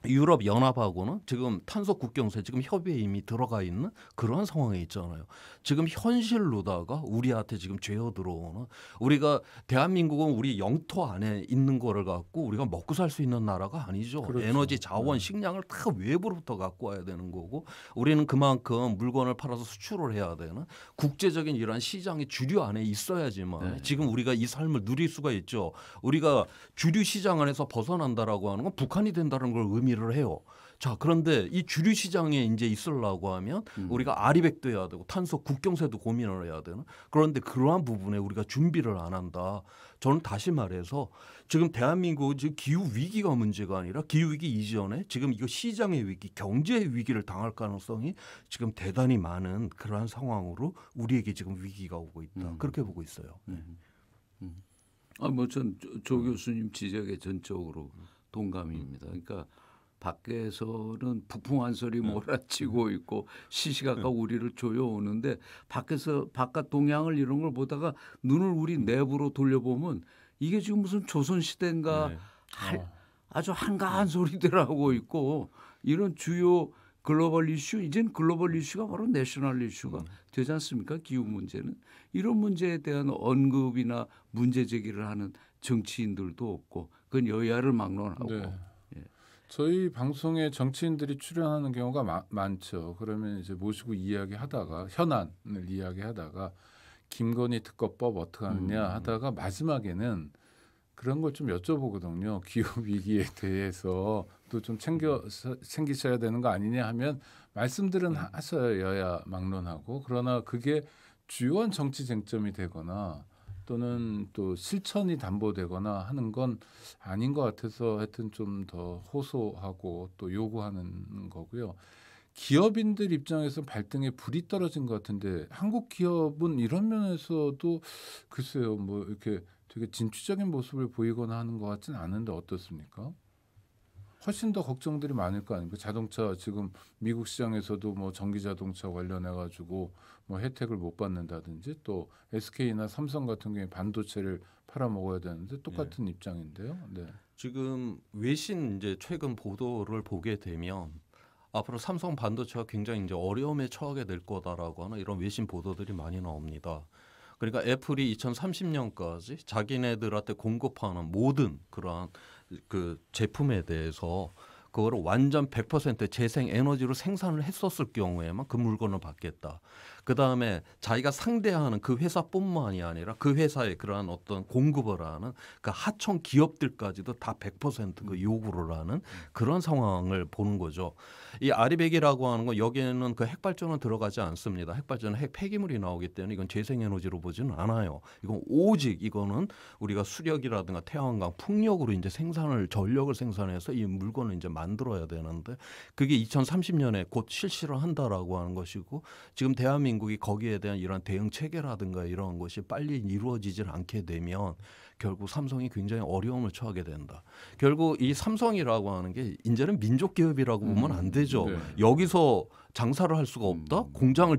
유럽 연합하고는 지금 탄소 국경세 지금 협의에 이미 들어가 있는 그런 상황에 있잖아요. 지금 현실로다가 우리한테 지금 죄어 들어오는 우리가 대한민국은 우리 영토 안에 있는 거를 갖고 우리가 먹고 살 수 있는 나라가 아니죠. 그렇죠. 에너지, 자원, 식량을 다 외부로부터 갖고 와야 되는 거고 우리는 그만큼 물건을 팔아서 수출을 해야 되는 국제적인 이러한 시장의 주류 안에 있어야지만 지금 우리가 이 삶을 누릴 수가 있죠. 우리가 주류 시장 안에서 벗어난다라고 하는 건 북한이 된다는 걸 의미를 해요. 자, 그런데 이 주류 시장에 이제 있으려고 하면 우리가 아리백도 해야 되고 탄소 국경세도 고민을 해야 되는 그런데 그러한 부분에 우리가 준비를 안 한다. 저는 다시 말해서 지금 대한민국은 지금 기후 위기가 문제가 아니라 기후 위기 이전에 지금 이거 시장의 위기, 경제의 위기를 당할 가능성이 지금 대단히 많은 그러한 상황으로 우리에게 지금 위기가 오고 있다. 그렇게 보고 있어요. 전 조 교수님 지적에 전적으로 동감입니다. 그러니까 밖에서는 북풍 한 소리 몰아치고 있고 시시각각 우리를 조여오는데 밖에서 바깥 동향을 이런 걸 보다가 눈을 우리 내부로 돌려보면 이게 지금 무슨 조선 시대인가 아주 한가한 소리들 하고 있고 이런 주요 글로벌 이슈 이제는 글로벌 이슈가 바로 내셔널 이슈가 되지 않습니까? 기후 문제는 이런 문제에 대한 언급이나 문제 제기를 하는 정치인들도 없고 그건 여야를 막론하고 네. 저희 방송에 정치인들이 출연하는 경우가 많죠. 그러면 이제 모시고 이야기하다가 현안을 이야기하다가 김건희 특검법 어떻게 하느냐 하다가 마지막에는 그런 걸 좀 여쭤보거든요. 기후 위기에 대해서 또 좀 챙기셔야 되는 거 아니냐 하면 말씀들은 하셔요. 여야 막론하고. 그러나 그게 주요한 정치 쟁점이 되거나 또는 또 실천이 담보되거나 하는 건 아닌 것 같아서 하여튼 좀 더 호소하고 또 요구하는 거고요. 기업인들 입장에서 발등에 불이 떨어진 것 같은데 한국 기업은 이런 면에서도 글쎄요. 뭐 이렇게 되게 진취적인 모습을 보이거나 하는 것 같지는 않은데 어떻습니까? 훨씬 더 걱정들이 많을 거 아닙니까? 자동차 지금 미국 시장에서도 뭐 전기 자동차 관련해 가지고 뭐 혜택을 못 받는다든지 또 SK나 삼성 같은 경우에 반도체를 팔아 먹어야 되는데 똑같은 입장인데요. 네. 지금 외신 이제 최근 보도를 보게 되면 앞으로 삼성 반도체가 굉장히 이제 어려움에 처하게 될 거다라고 하는 이런 외신 보도들이 많이 나옵니다. 그러니까 애플이 2030년까지 자기네들한테 공급하는 모든 그러한 그 제품에 대해서 그거를 완전 100% 재생 에너지로 생산을 했었을 경우에만 그 물건을 받겠다. 그 다음에 자기가 상대하는 그 회사뿐만이 아니라 그 회사의 그러한 어떤 공급을 하는 그 하청 기업들까지도 다 100% 요구를 하는 그런 상황을 보는 거죠. 이 아리백이라고 하는 건 여기에는 그 핵발전은 들어가지 않습니다. 핵발전은 핵 폐기물이 나오기 때문에 이건 재생에너지로 보지는 않아요. 이건 오직 이거는 우리가 수력이라든가 태양광, 풍력으로 이제 전력을 생산해서 이 물건을 이제 만들어야 되는데 그게 2030년에 곧 실시를 한다라고 하는 것이고 지금 대한민국이 거기에 대한 이런 대응 체계라든가 이런 것이 빨리 이루어지질 않게 되면 결국 삼성이 굉장히 어려움을 처하게 된다. 결국 이 삼성이라고 하는 게 이제는 민족 기업이라고 보면 안 되죠. 네. 여기서 장사를 할 수가 없다. 공장을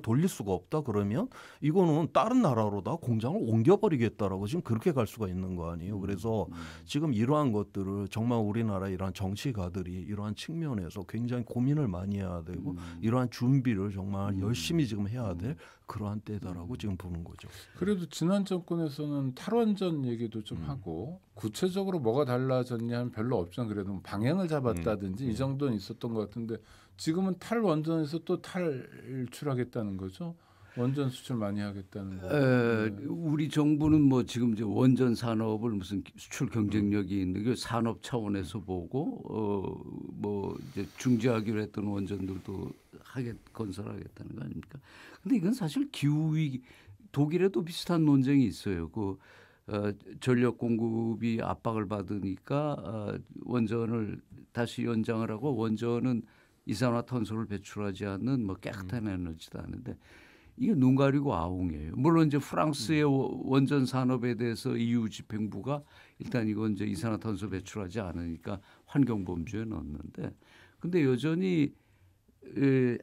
돌릴 수가 없다. 그러면 이거는 다른 나라로 다 공장을 옮겨버리겠다라고 지금 그렇게 갈 수가 있는 거 아니에요. 그래서 지금 이러한 것들을 정말 우리나라 이러한 정치가들이 이러한 측면에서 굉장히 고민을 많이 해야 되고 이러한 준비를 정말 열심히 지금 해야 될 그러한 때다라고 지금 보는 거죠. 그래도 지난 정권에서는 탈원전 얘기도 좀 하고 구체적으로 뭐가 달라졌냐면 별로 없지만 그래도 방향을 잡았다든지 이 정도는 있었던 것 같은데 지금은 탈원전에서 또 탈출하겠다는 거죠. 원전 수출 많이 하겠다는 거. 우리 정부는 뭐 지금 이제 원전 산업을 무슨 수출 경쟁력이 있는 그 산업 차원에서 보고 뭐 이제 중지하기로 했던 원전들도 건설하겠다는 거 아닙니까? 근데 이건 사실 기후 위기 독일에도 비슷한 논쟁이 있어요. 그 전력 공급이 압박을 받으니까 원전을 다시 연장을 하고 원전은 이산화탄소를 배출하지 않는 뭐 깨끗한 에너지다 하는데 이게 눈 가리고 아웅이에요. 물론 이제 프랑스의 원전 산업에 대해서 EU 집행부가 일단 이건 이제 이산화탄소 배출하지 않으니까 환경 범주에 넣었는데 근데 여전히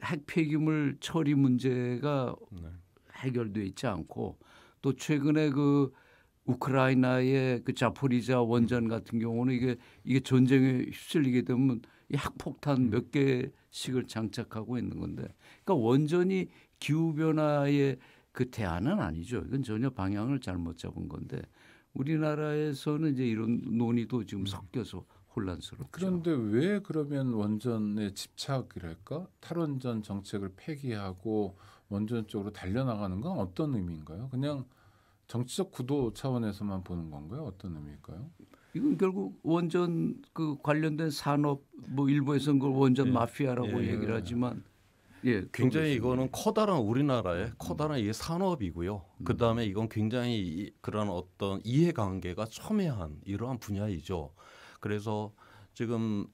핵 폐기물 처리 문제가 해결돼 있지 않고 또 최근에 그 우크라이나의 그 자포리자 원전 같은 경우는 이게 전쟁에 휩쓸리게 되면 이 핵폭탄 몇 개씩을 장착하고 있는 건데, 그러니까 원전이 기후 변화의 그 대안은 아니죠. 이건 전혀 방향을 잘못 잡은 건데 우리나라에서는 이제 이런 논의도 지금 섞여서 혼란스럽죠. 그런데 왜 그러면 원전에 집착이랄까? 탈원전 정책을 폐기하고 원전 쪽으로 달려나가는 건 어떤 의미인가요? 그냥 정치적 구도 차원에서만 보는 건가요? 어떤 의미일까요? 이건 결국 원전 그 관련된 산업 뭐 일부에서는 그걸 원전 마피아라고 얘기를 하지만 굉장히 이거는 커다란 우리나라의 커다란 이게 산업이고요. 그 다음에 이건 굉장히 그런 어떤 이해관계가 첨예한 이러한 분야이죠. 그래서 지금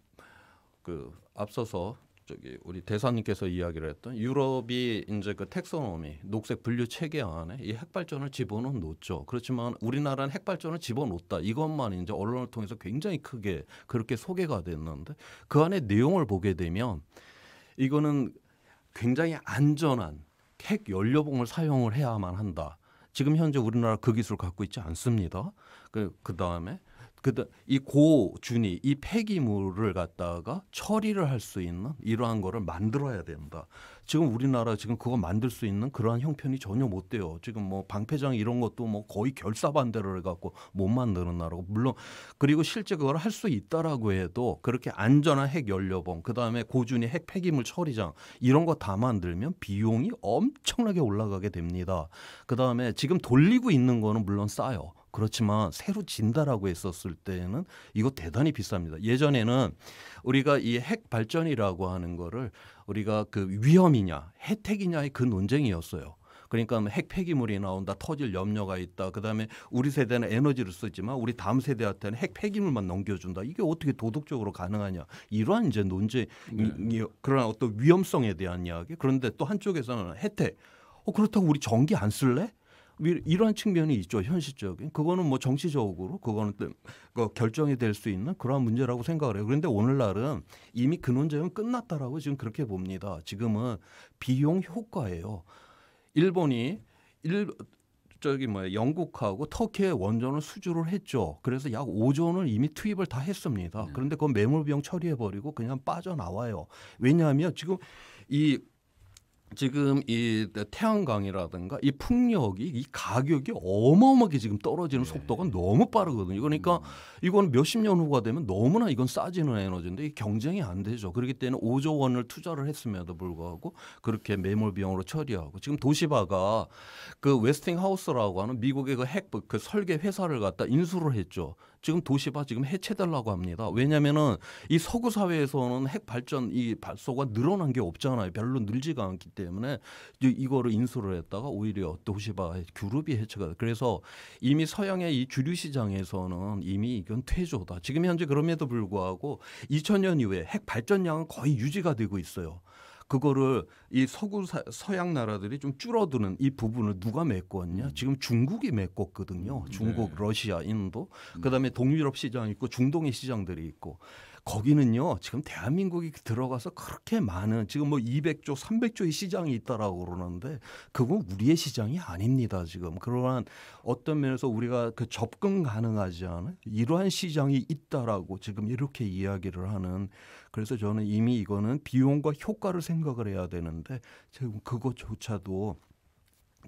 그 앞서서 저기 우리 대사님께서 이야기를 했던 유럽이 이제 그 텍소노미 녹색 분류 체계 안에 이 핵발전을 집어넣었죠. 그렇지만 우리나라는 핵발전을 집어넣었다. 이것만 이제 언론을 통해서 굉장히 크게 그렇게 소개가 됐는데 그 안에 내용을 보게 되면 이거는 굉장히 안전한 핵 연료봉을 사용을 해야만 한다. 지금 현재 우리나라 그 기술을 갖고 있지 않습니다. 그 다음에 이 고준위 이 폐기물을 갖다가 처리를 할 수 있는 이러한 거를 만들어야 된다. 지금 우리나라 지금 그거 만들 수 있는 그러한 형편이 전혀 못 돼요. 지금 뭐 방패장 이런 것도 뭐 거의 결사반대를 해갖고 못 만드는 나라고. 물론 그리고 실제 그걸 할 수 있다라고 해도 그렇게 안전한 핵 연료봉 그다음에 고준위 핵 폐기물 처리장 이런 거 다 만들면 비용이 엄청나게 올라가게 됩니다. 그다음에 지금 돌리고 있는 거는 물론 싸요. 그렇지만 새로 진다라고 했었을 때는 이거 대단히 비쌉니다. 예전에는 우리가 이 핵 발전이라고 하는 거를 우리가 그 위험이냐 혜택이냐의 그 논쟁이었어요. 그러니까 핵 폐기물이 나온다, 터질 염려가 있다. 그다음에 우리 세대는 에너지를 쓰지만 우리 다음 세대한테는 핵 폐기물만 넘겨준다. 이게 어떻게 도덕적으로 가능하냐? 이러한 이제 논쟁, 그런 어떤 위험성에 대한 이야기. 그런데 또 한쪽에서는 혜택. 그렇다고 우리 전기 안 쓸래? 이러한 측면이 있죠. 현실적인. 그거는 뭐 정치적으로 그거는 결정이 될 수 있는 그러한 문제라고 생각을 해요. 그런데 오늘날은 이미 그 논쟁은 끝났다라고 지금 그렇게 봅니다. 지금은 비용 효과예요. 일본이 영국하고 터키에 원전을 수주를 했죠. 그래서 약 5조 원을 이미 투입을 다 했습니다. 그런데 그건 매몰비용 처리해버리고 그냥 빠져나와요. 왜냐하면 지금 이 태양광이라든가 이 풍력이 이 가격이 어마어마하게 지금 떨어지는 속도가 너무 빠르거든요. 그러니까 이건 몇십 년 후가 되면 너무나 이건 싸지는 에너지인데 이 경쟁이 안 되죠. 그렇기 때문에 5조 원을 투자를 했음에도 불구하고 그렇게 매몰 비용으로 처리하고 지금 도시바가 그 웨스팅하우스라고 하는 미국의 그 설계 회사를 갖다 인수를 했죠. 지금 도시바 지금 해체되려고 합니다. 왜냐하면은 이 서구 사회에서는 핵 발전 이 발소가 늘어난 게 없잖아요. 별로 늘지가 않기 때문에 이거를 인수를 했다가 오히려 도시바의 그룹이 해체가 돼. 그래서 이미 서양의 이 주류 시장에서는 이미 이건 퇴조다. 지금 현재 그럼에도 불구하고 2000년 이후에 핵 발전량은 거의 유지가 되고 있어요. 그거를 이 서양 나라들이 좀 줄어드는 이 부분을 누가 메꿨냐? 지금 중국이 메꿨거든요. 중국, 러시아, 인도. 그다음에 동유럽 시장 있고 중동의 시장들이 있고. 거기는요. 지금 대한민국이 들어가서 그렇게 많은 지금 뭐 200조, 300조의 시장이 있다라고 그러는데 그건 우리의 시장이 아닙니다. 지금 그러한 어떤 면에서 우리가 그 접근 가능하지 않은 이러한 시장이 있다라고 지금 이렇게 이야기를 하는. 그래서 저는 이미 이거는 비용과 효과를 생각을 해야 되는데 지금 그것조차도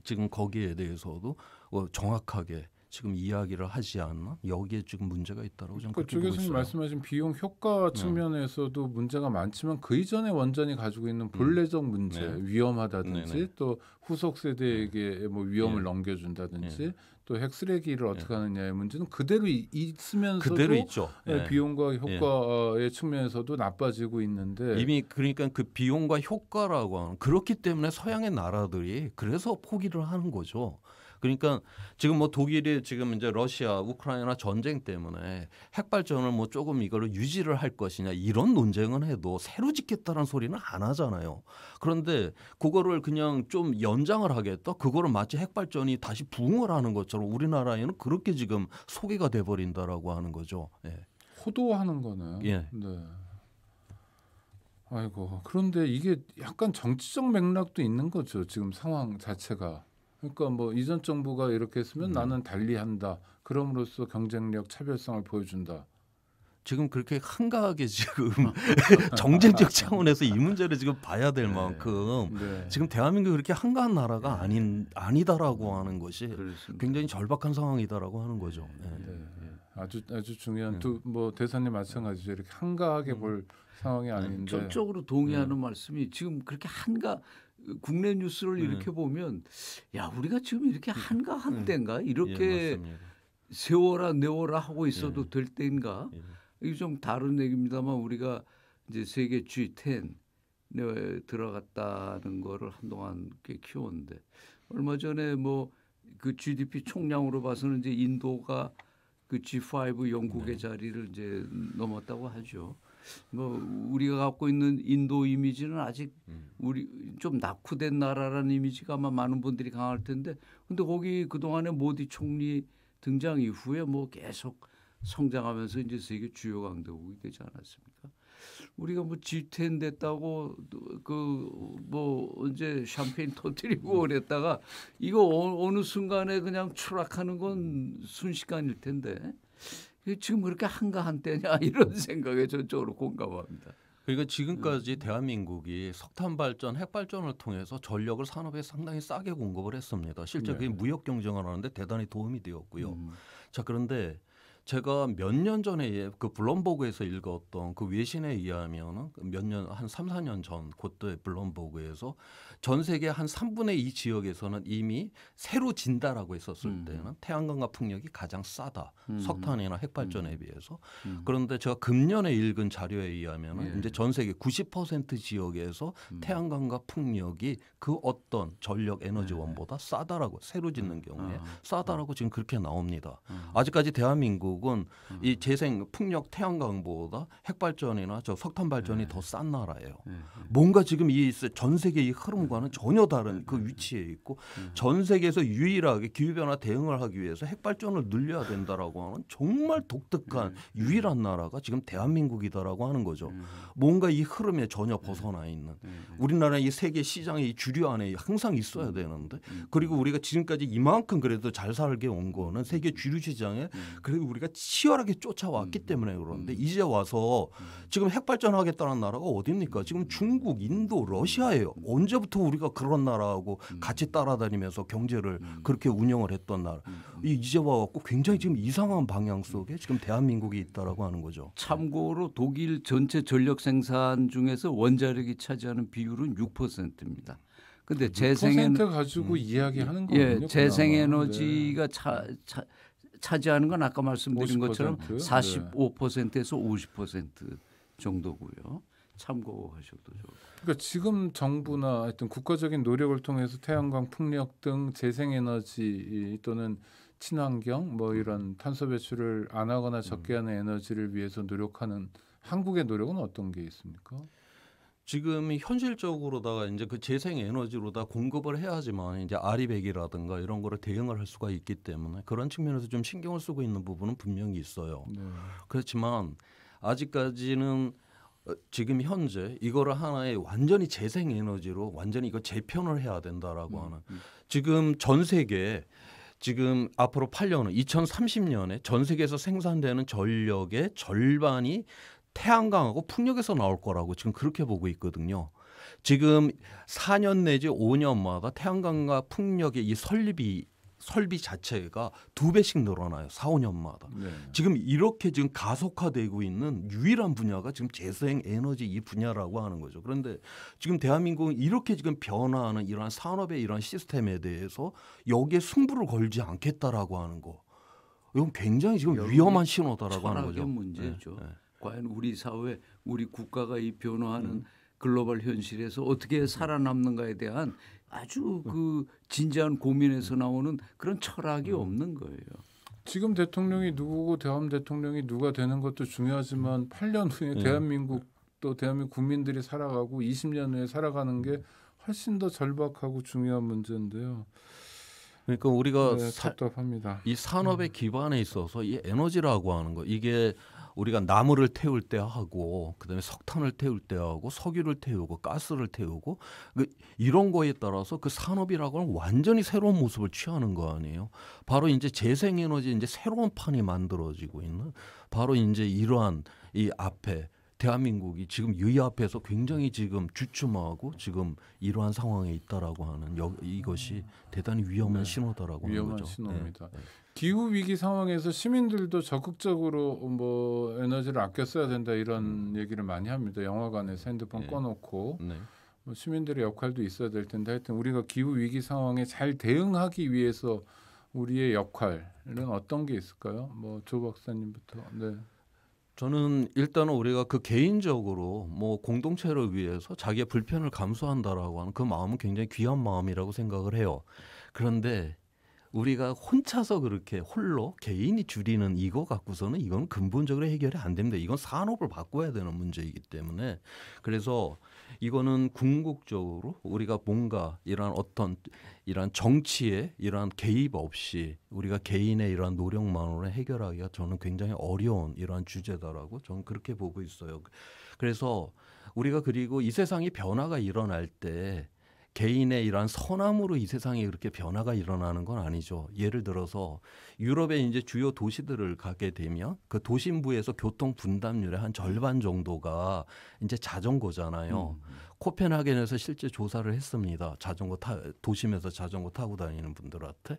지금 거기에 대해서도 정확하게 지금 이야기를 하지 않나? 여기에 지금 문제가 있다고 저는 그렇게 보고 있어요. 교수님 말씀하신 비용 효과 측면에서도 문제가 많지만 그 이전에 원전이 가지고 있는 본래적 문제, 위험하다든지 또 후속 세대에게 뭐 위험을 넘겨준다든지 또 핵쓰레기를 어떻게 하느냐의 문제는 그대로 있으면서도 그대로 있죠. 비용과 효과의 측면에서도 나빠지고 있는데 이미 그러니까 그 비용과 효과라고 하는 그렇기 때문에 서양의 나라들이 그래서 포기를 하는 거죠. 그러니까 지금 뭐 독일이 지금 이제 러시아, 우크라이나 전쟁 때문에 핵 발전을 뭐 조금 이거를 유지를 할 것이냐 이런 논쟁은 해도 새로 짓겠다는 소리는 안 하잖아요. 그런데 그거를 그냥 좀 연장을 하겠다. 그거를 마치 핵 발전이 다시 부흥을 하는 것처럼 우리나라에는 그렇게 지금 소개가 돼 버린다라고 하는 거죠. 호도하는 거네요. 네. 아이고 그런데 이게 약간 정치적 맥락도 있는 거죠. 지금 상황 자체가. 그러니까 뭐 이전 정부가 이렇게 했으면 나는 달리한다. 그럼으로써 경쟁력, 차별성을 보여준다. 지금 그렇게 한가하게 지금 정쟁적 차원에서 이 문제를 지금 봐야 될 만큼 지금 대한민국이 그렇게 한가한 나라가 아니다라고 하는 것이 굉장히 절박한 상황이다라고 하는 거죠. 아주 중요한 뭐 대사님 마찬가지죠. 이렇게 한가하게 볼 상황이 아닌데. 전적으로 동의하는 말씀이 지금 그렇게 국내 뉴스를 이렇게 보면 야 우리가 지금 이렇게 한가한 때인가 이렇게 세워라 내워라 하고 있어도 될 때인가 이게 좀 다른 얘기입니다만 우리가 이제 세계 G10 들어갔다는 거를 한동안 꽤 키웠는데 얼마 전에 뭐 그 GDP 총량으로 봐서는 이제 인도가 그 G5 영국의 자리를 이제 넘었다고 하죠. 뭐 우리가 갖고 있는 인도 이미지는 아직 우리 좀 낙후된 나라라는 이미지가 아마 많은 분들이 강할 텐데, 근데 거기 그 동안에 모디 총리 등장 이후에 뭐 계속 성장하면서 이제 세계 주요 강대국이 되지 않았습니까? 우리가 뭐 G10 됐다고 그 뭐 이제 샴페인 터뜨리고 그랬다가 이거 어느 순간에 그냥 추락하는 건 순식간일 텐데. 지금 그렇게 한가한 때냐 이런 생각에 전적으로 공감합니다. 그러니까 지금까지 대한민국이 석탄 발전, 핵 발전을 통해서 전력을 산업에 상당히 싸게 공급을 했습니다. 실제 그게 무역 경쟁을 하는데 대단히 도움이 되었고요. 자, 그런데 제가 몇 년 전에 그 블룸버그에서 읽었던 그 외신에 의하면은 한 3, 4년 전 그때 블룸버그에서 전 세계 한 3분의 2 지역에서는 이미 새로 진다라고 했었을 때는 태양광과 풍력이 가장 싸다. 석탄이나 핵 발전에 비해서. 그런데 제가 금년에 읽은 자료에 의하면은 이제 전 세계 90% 지역에서 태양광과 풍력이 그 어떤 전력 에너지원보다 싸다라고 새로 짓는 경우에 싸다라고 지금 그렇게 나옵니다. 아직까지 대한민국은 이 재생 풍력 태양광보다 핵 발전이나 저 석탄 발전이 더 싼 나라예요. 뭔가 지금 이 전 세계 이 흐름과는 전혀 다른 그 위치에 있고 전 세계에서 유일하게 기후 변화 대응을 하기 위해서 핵 발전을 늘려야 된다라고 하는 정말 독특한 유일한 나라가 지금 대한민국이다라고 하는 거죠. 뭔가 이 흐름에 전혀 벗어나 있는 우리나라 이 세계 시장의 이 주류 안에 항상 있어야 되는데 그리고 우리가 지금까지 이만큼 그래도 잘 살게 온 거는 세계 주류 시장에 그래도 우리가 치열하게 쫓아왔기 때문에 그런데 이제 와서 지금 핵 발전하겠다는 나라가 어딥니까? 지금 중국, 인도, 러시아예요. 언제부터 우리가 그런 나라하고 같이 따라다니면서 경제를 그렇게 운영을 했던 나라. 이제 와갖고 굉장히 지금 이상한 방향 속에 지금 대한민국이 있다라고 하는 거죠. 참고로 독일 전체 전력 생산 중에서 원자력이 차지하는 비율은 6%입니다. 근데 재생에너지 가지고 이야기하는 거군요. 재생에너지가 차지하는 건 아까 말씀드린 50%? 것처럼 45%에서 50% 정도고요. 참고하셔도 좋을 것 같아요. 그러니까 지금 정부나 하여튼 국가적인 노력을 통해서 태양광, 풍력 등 재생에너지 또는 친환경 뭐 이런 탄소 배출을 안 하거나 적게 하는 에너지를 위해서 노력하는 한국의 노력은 어떤 게 있습니까? 지금 현실적으로다가 이제 그 재생 에너지로다 공급을 해야지만 이제 아리백이라든가 이런 거를 대응을 할 수가 있기 때문에 그런 측면에서 좀 신경을 쓰고 있는 부분은 분명히 있어요. 네. 그렇지만 아직까지는 지금 현재 이거를 하나의 완전히 재생 에너지로 완전히 이거 재편을 해야 된다라고 하는 지금 전 세계 지금 앞으로 8년은 2030년에 전 세계에서 생산되는 전력의 절반이 태양광하고 풍력에서 나올 거라고 지금 그렇게 보고 있거든요. 지금 4년 내지 5년마다 태양광과 풍력의 이 설비 자체가 2배씩 늘어나요. 4, 5년마다. 네. 지금 이렇게 지금 가속화되고 있는 유일한 분야가 지금 재생 에너지 이 분야라고 하는 거죠. 그런데 지금 대한민국은 이렇게 지금 변화하는 이러한 산업의 이러한 시스템에 대해서 여기에 승부를 걸지 않겠다라고 하는 거. 이건 굉장히 지금 위험한 신호다라고 하는 거죠. 문제죠. 네. 과연 우리 사회, 우리 국가가 이 변화하는 글로벌 현실에서 어떻게 살아남는가에 대한 아주 그 진지한 고민에서 나오는 그런 철학이 없는 거예요. 지금 대통령이 누구고 다음 대통령이 누가 되는 것도 중요하지만 8년 후에 대한민국 또 대한민국 국민들이 살아가고 20년 후에 살아가는 게 훨씬 더 절박하고 중요한 문제인데요. 그러니까 우리가 답답합니다. 이 산업의 기반에 있어서 이 에너지라고 하는 거 이게 우리가 나무를 태울 때 하고 그다음에 석탄을 태울 때 하고 석유를 태우고 가스를 태우고 이런 거에 따라서 그 산업이라고는 완전히 새로운 모습을 취하는 거 아니에요. 바로 이제 재생에너지 이제 새로운 판이 만들어지고 있는 바로 이제 이러한 이 앞에 대한민국이 지금 이 앞에서 굉장히 지금 주춤하고 지금 이러한 상황에 있다라고 하는 이것이 대단히 위험한 신호다라고 하는 거죠. 신호입니다. 네. 기후 위기 상황에서 시민들도 적극적으로 뭐 에너지를 아껴 써야 된다 이런 얘기를 많이 합니다. 영화관에서 핸드폰 꺼놓고 뭐 시민들의 역할도 있어야 될 텐데 하여튼 우리가 기후 위기 상황에 잘 대응하기 위해서 우리의 역할은 어떤 게 있을까요? 뭐 조 박사님부터. 네. 저는 일단은 우리가 그 개인적으로 뭐 공동체를 위해서 자기의 불편을 감수한다라고 하는 그 마음은 굉장히 귀한 마음이라고 생각을 해요. 그런데 우리가 혼자서 그렇게 홀로 개인이 줄이는 이거 갖고서는 이건 근본적으로 해결이 안 됩니다. 이건 산업을 바꿔야 되는 문제이기 때문에 그래서 이거는 궁극적으로 우리가 뭔가 이러한 어떤 이러한 정치에 이러한 개입 없이 우리가 개인의 이러한 노력만으로 해결하기가 저는 굉장히 어려운 이러한 주제다라고 저는 그렇게 보고 있어요. 그래서 우리가 그리고 이 세상이 변화가 일어날 때 개인의 이러한 선함으로 이 세상에 그렇게 변화가 일어나는 건 아니죠. 예를 들어서 유럽의 이제 주요 도시들을 가게 되면 그 도심부에서 교통 분담률의 한 절반 정도가 이제 자전거잖아요. 코펜하겐에서 실제 조사를 했습니다. 도심에서 자전거 타고 다니는 분들한테.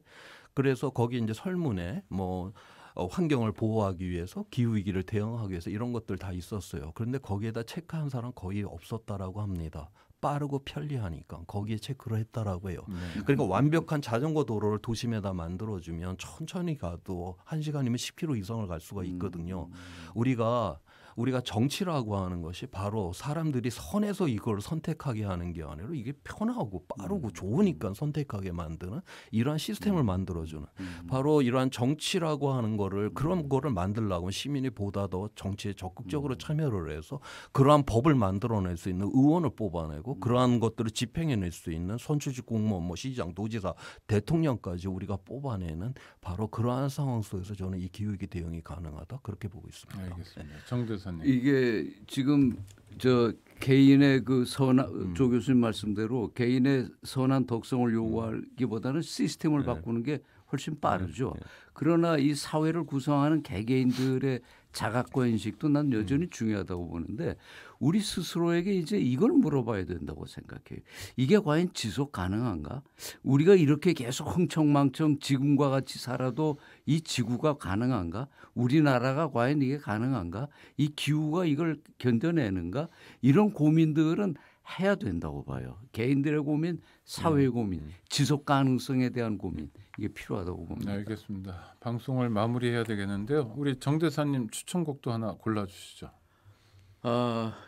그래서 거기 이제 설문에 뭐 환경을 보호하기 위해서 기후 위기를 대응하기 위해서 이런 것들 다 있었어요. 그런데 거기에다 체크한 사람 거의 없었다라고 합니다. 빠르고 편리하니까 거기에 체크를 했다라고 해요. 그러니까 완벽한 자전거 도로를 도심에다 만들어주면 천천히 가도 1시간이면 10km 이상을 갈 수가 있거든요. 우리가 정치라고 하는 것이 바로 사람들이 선에서 이걸 선택하게 하는 게 아니라 이게 편하고 빠르고 좋으니까 선택하게 만드는 이러한 시스템을 만들어주는 바로 이러한 정치라고 하는 거를 그런 거를 만들려고 시민이 보다 더 정치에 적극적으로 참여를 해서 그러한 법을 만들어낼 수 있는 의원을 뽑아내고 그러한 것들을 집행해낼 수 있는 선출직 공무원, 뭐 시장, 도지사, 대통령까지 우리가 뽑아내는 바로 그러한 상황 속에서 저는 이 기후위기 대응이 가능하다 그렇게 보고 있습니다. 알겠습니다. 정대사님. 이게 지금 저 개인의 그 선한 조 교수님 말씀대로 개인의 선한 덕성을 요구하기보다는 시스템을 바꾸는 게 훨씬 빠르죠. 그러나 이 사회를 구성하는 개개인들의 자각과 인식도 난 여전히 중요하다고 보는데 우리 스스로에게 이제 이걸 물어봐야 된다고 생각해요. 이게 과연 지속 가능한가? 우리가 이렇게 계속 흥청망청 지금과 같이 살아도 이 지구가 가능한가? 우리나라가 과연 이게 가능한가? 이 기후가 이걸 견뎌내는가? 이런 고민들은 해야 된다고 봐요. 개인들의 고민, 사회의 고민, 지속 가능성에 대한 고민 이게 필요하다고 봅니다. 알겠습니다. 방송을 마무리해야 되겠는데요. 우리 정대사님 추천곡도 하나 골라주시죠.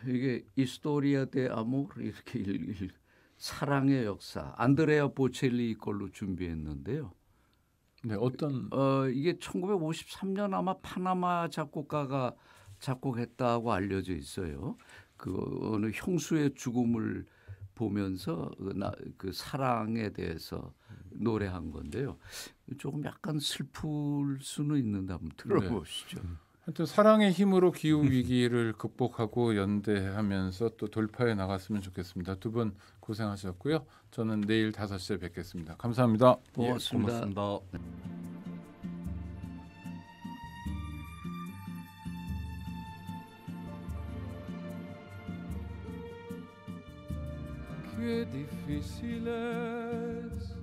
이게 이스토리아 데 아모르 이렇게 사랑의 역사 안드레아 보첼리 걸로 준비했는데요. 네, 어떤 이게 1953년 아마 파나마 작곡가가 작곡했다고 알려져 있어요. 그 어느 형수의 죽음을 보면서 그 사랑에 대해서 노래한 건데요. 조금 약간 슬플 수는 있는데 한번 들어보시죠. 하여튼 사랑의 힘으로 기후 위기를 극복하고 연대하면서 또 돌파해 나갔으면 좋겠습니다. 두 분 고생하셨고요. 저는 내일 5시에 뵙겠습니다. 감사합니다. 고맙습니다. 예, 고맙습니다. Qué difícil es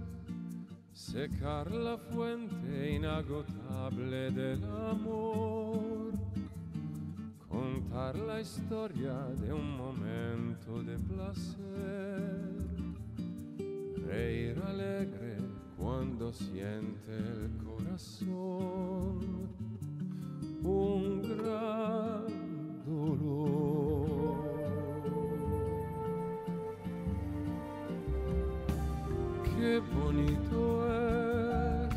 secar la fuente inagotable del amor, contar la historia de un momento de placer, reír alegre cuando siente el corazón un gran dolor. Qué bonito es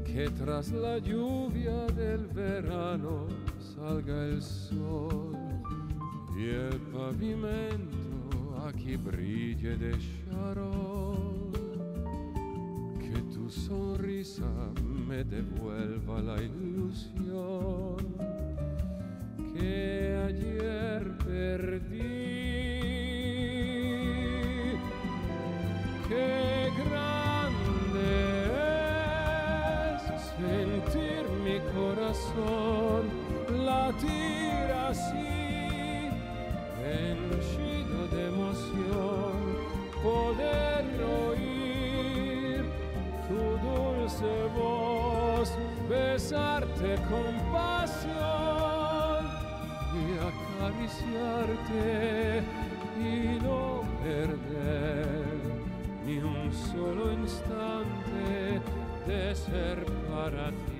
que tras la lluvia del verano salga el sol y el pavimento aquí brille de charol. Que tu sonrisa me devuelva la ilusión que ayer perdí. Qué grande es sentir mi corazón latir así, henchido de emoción, poder oír tu dulce voz, besarte con pasión y acariciarte y no perder ni un solo instante de ser para ti.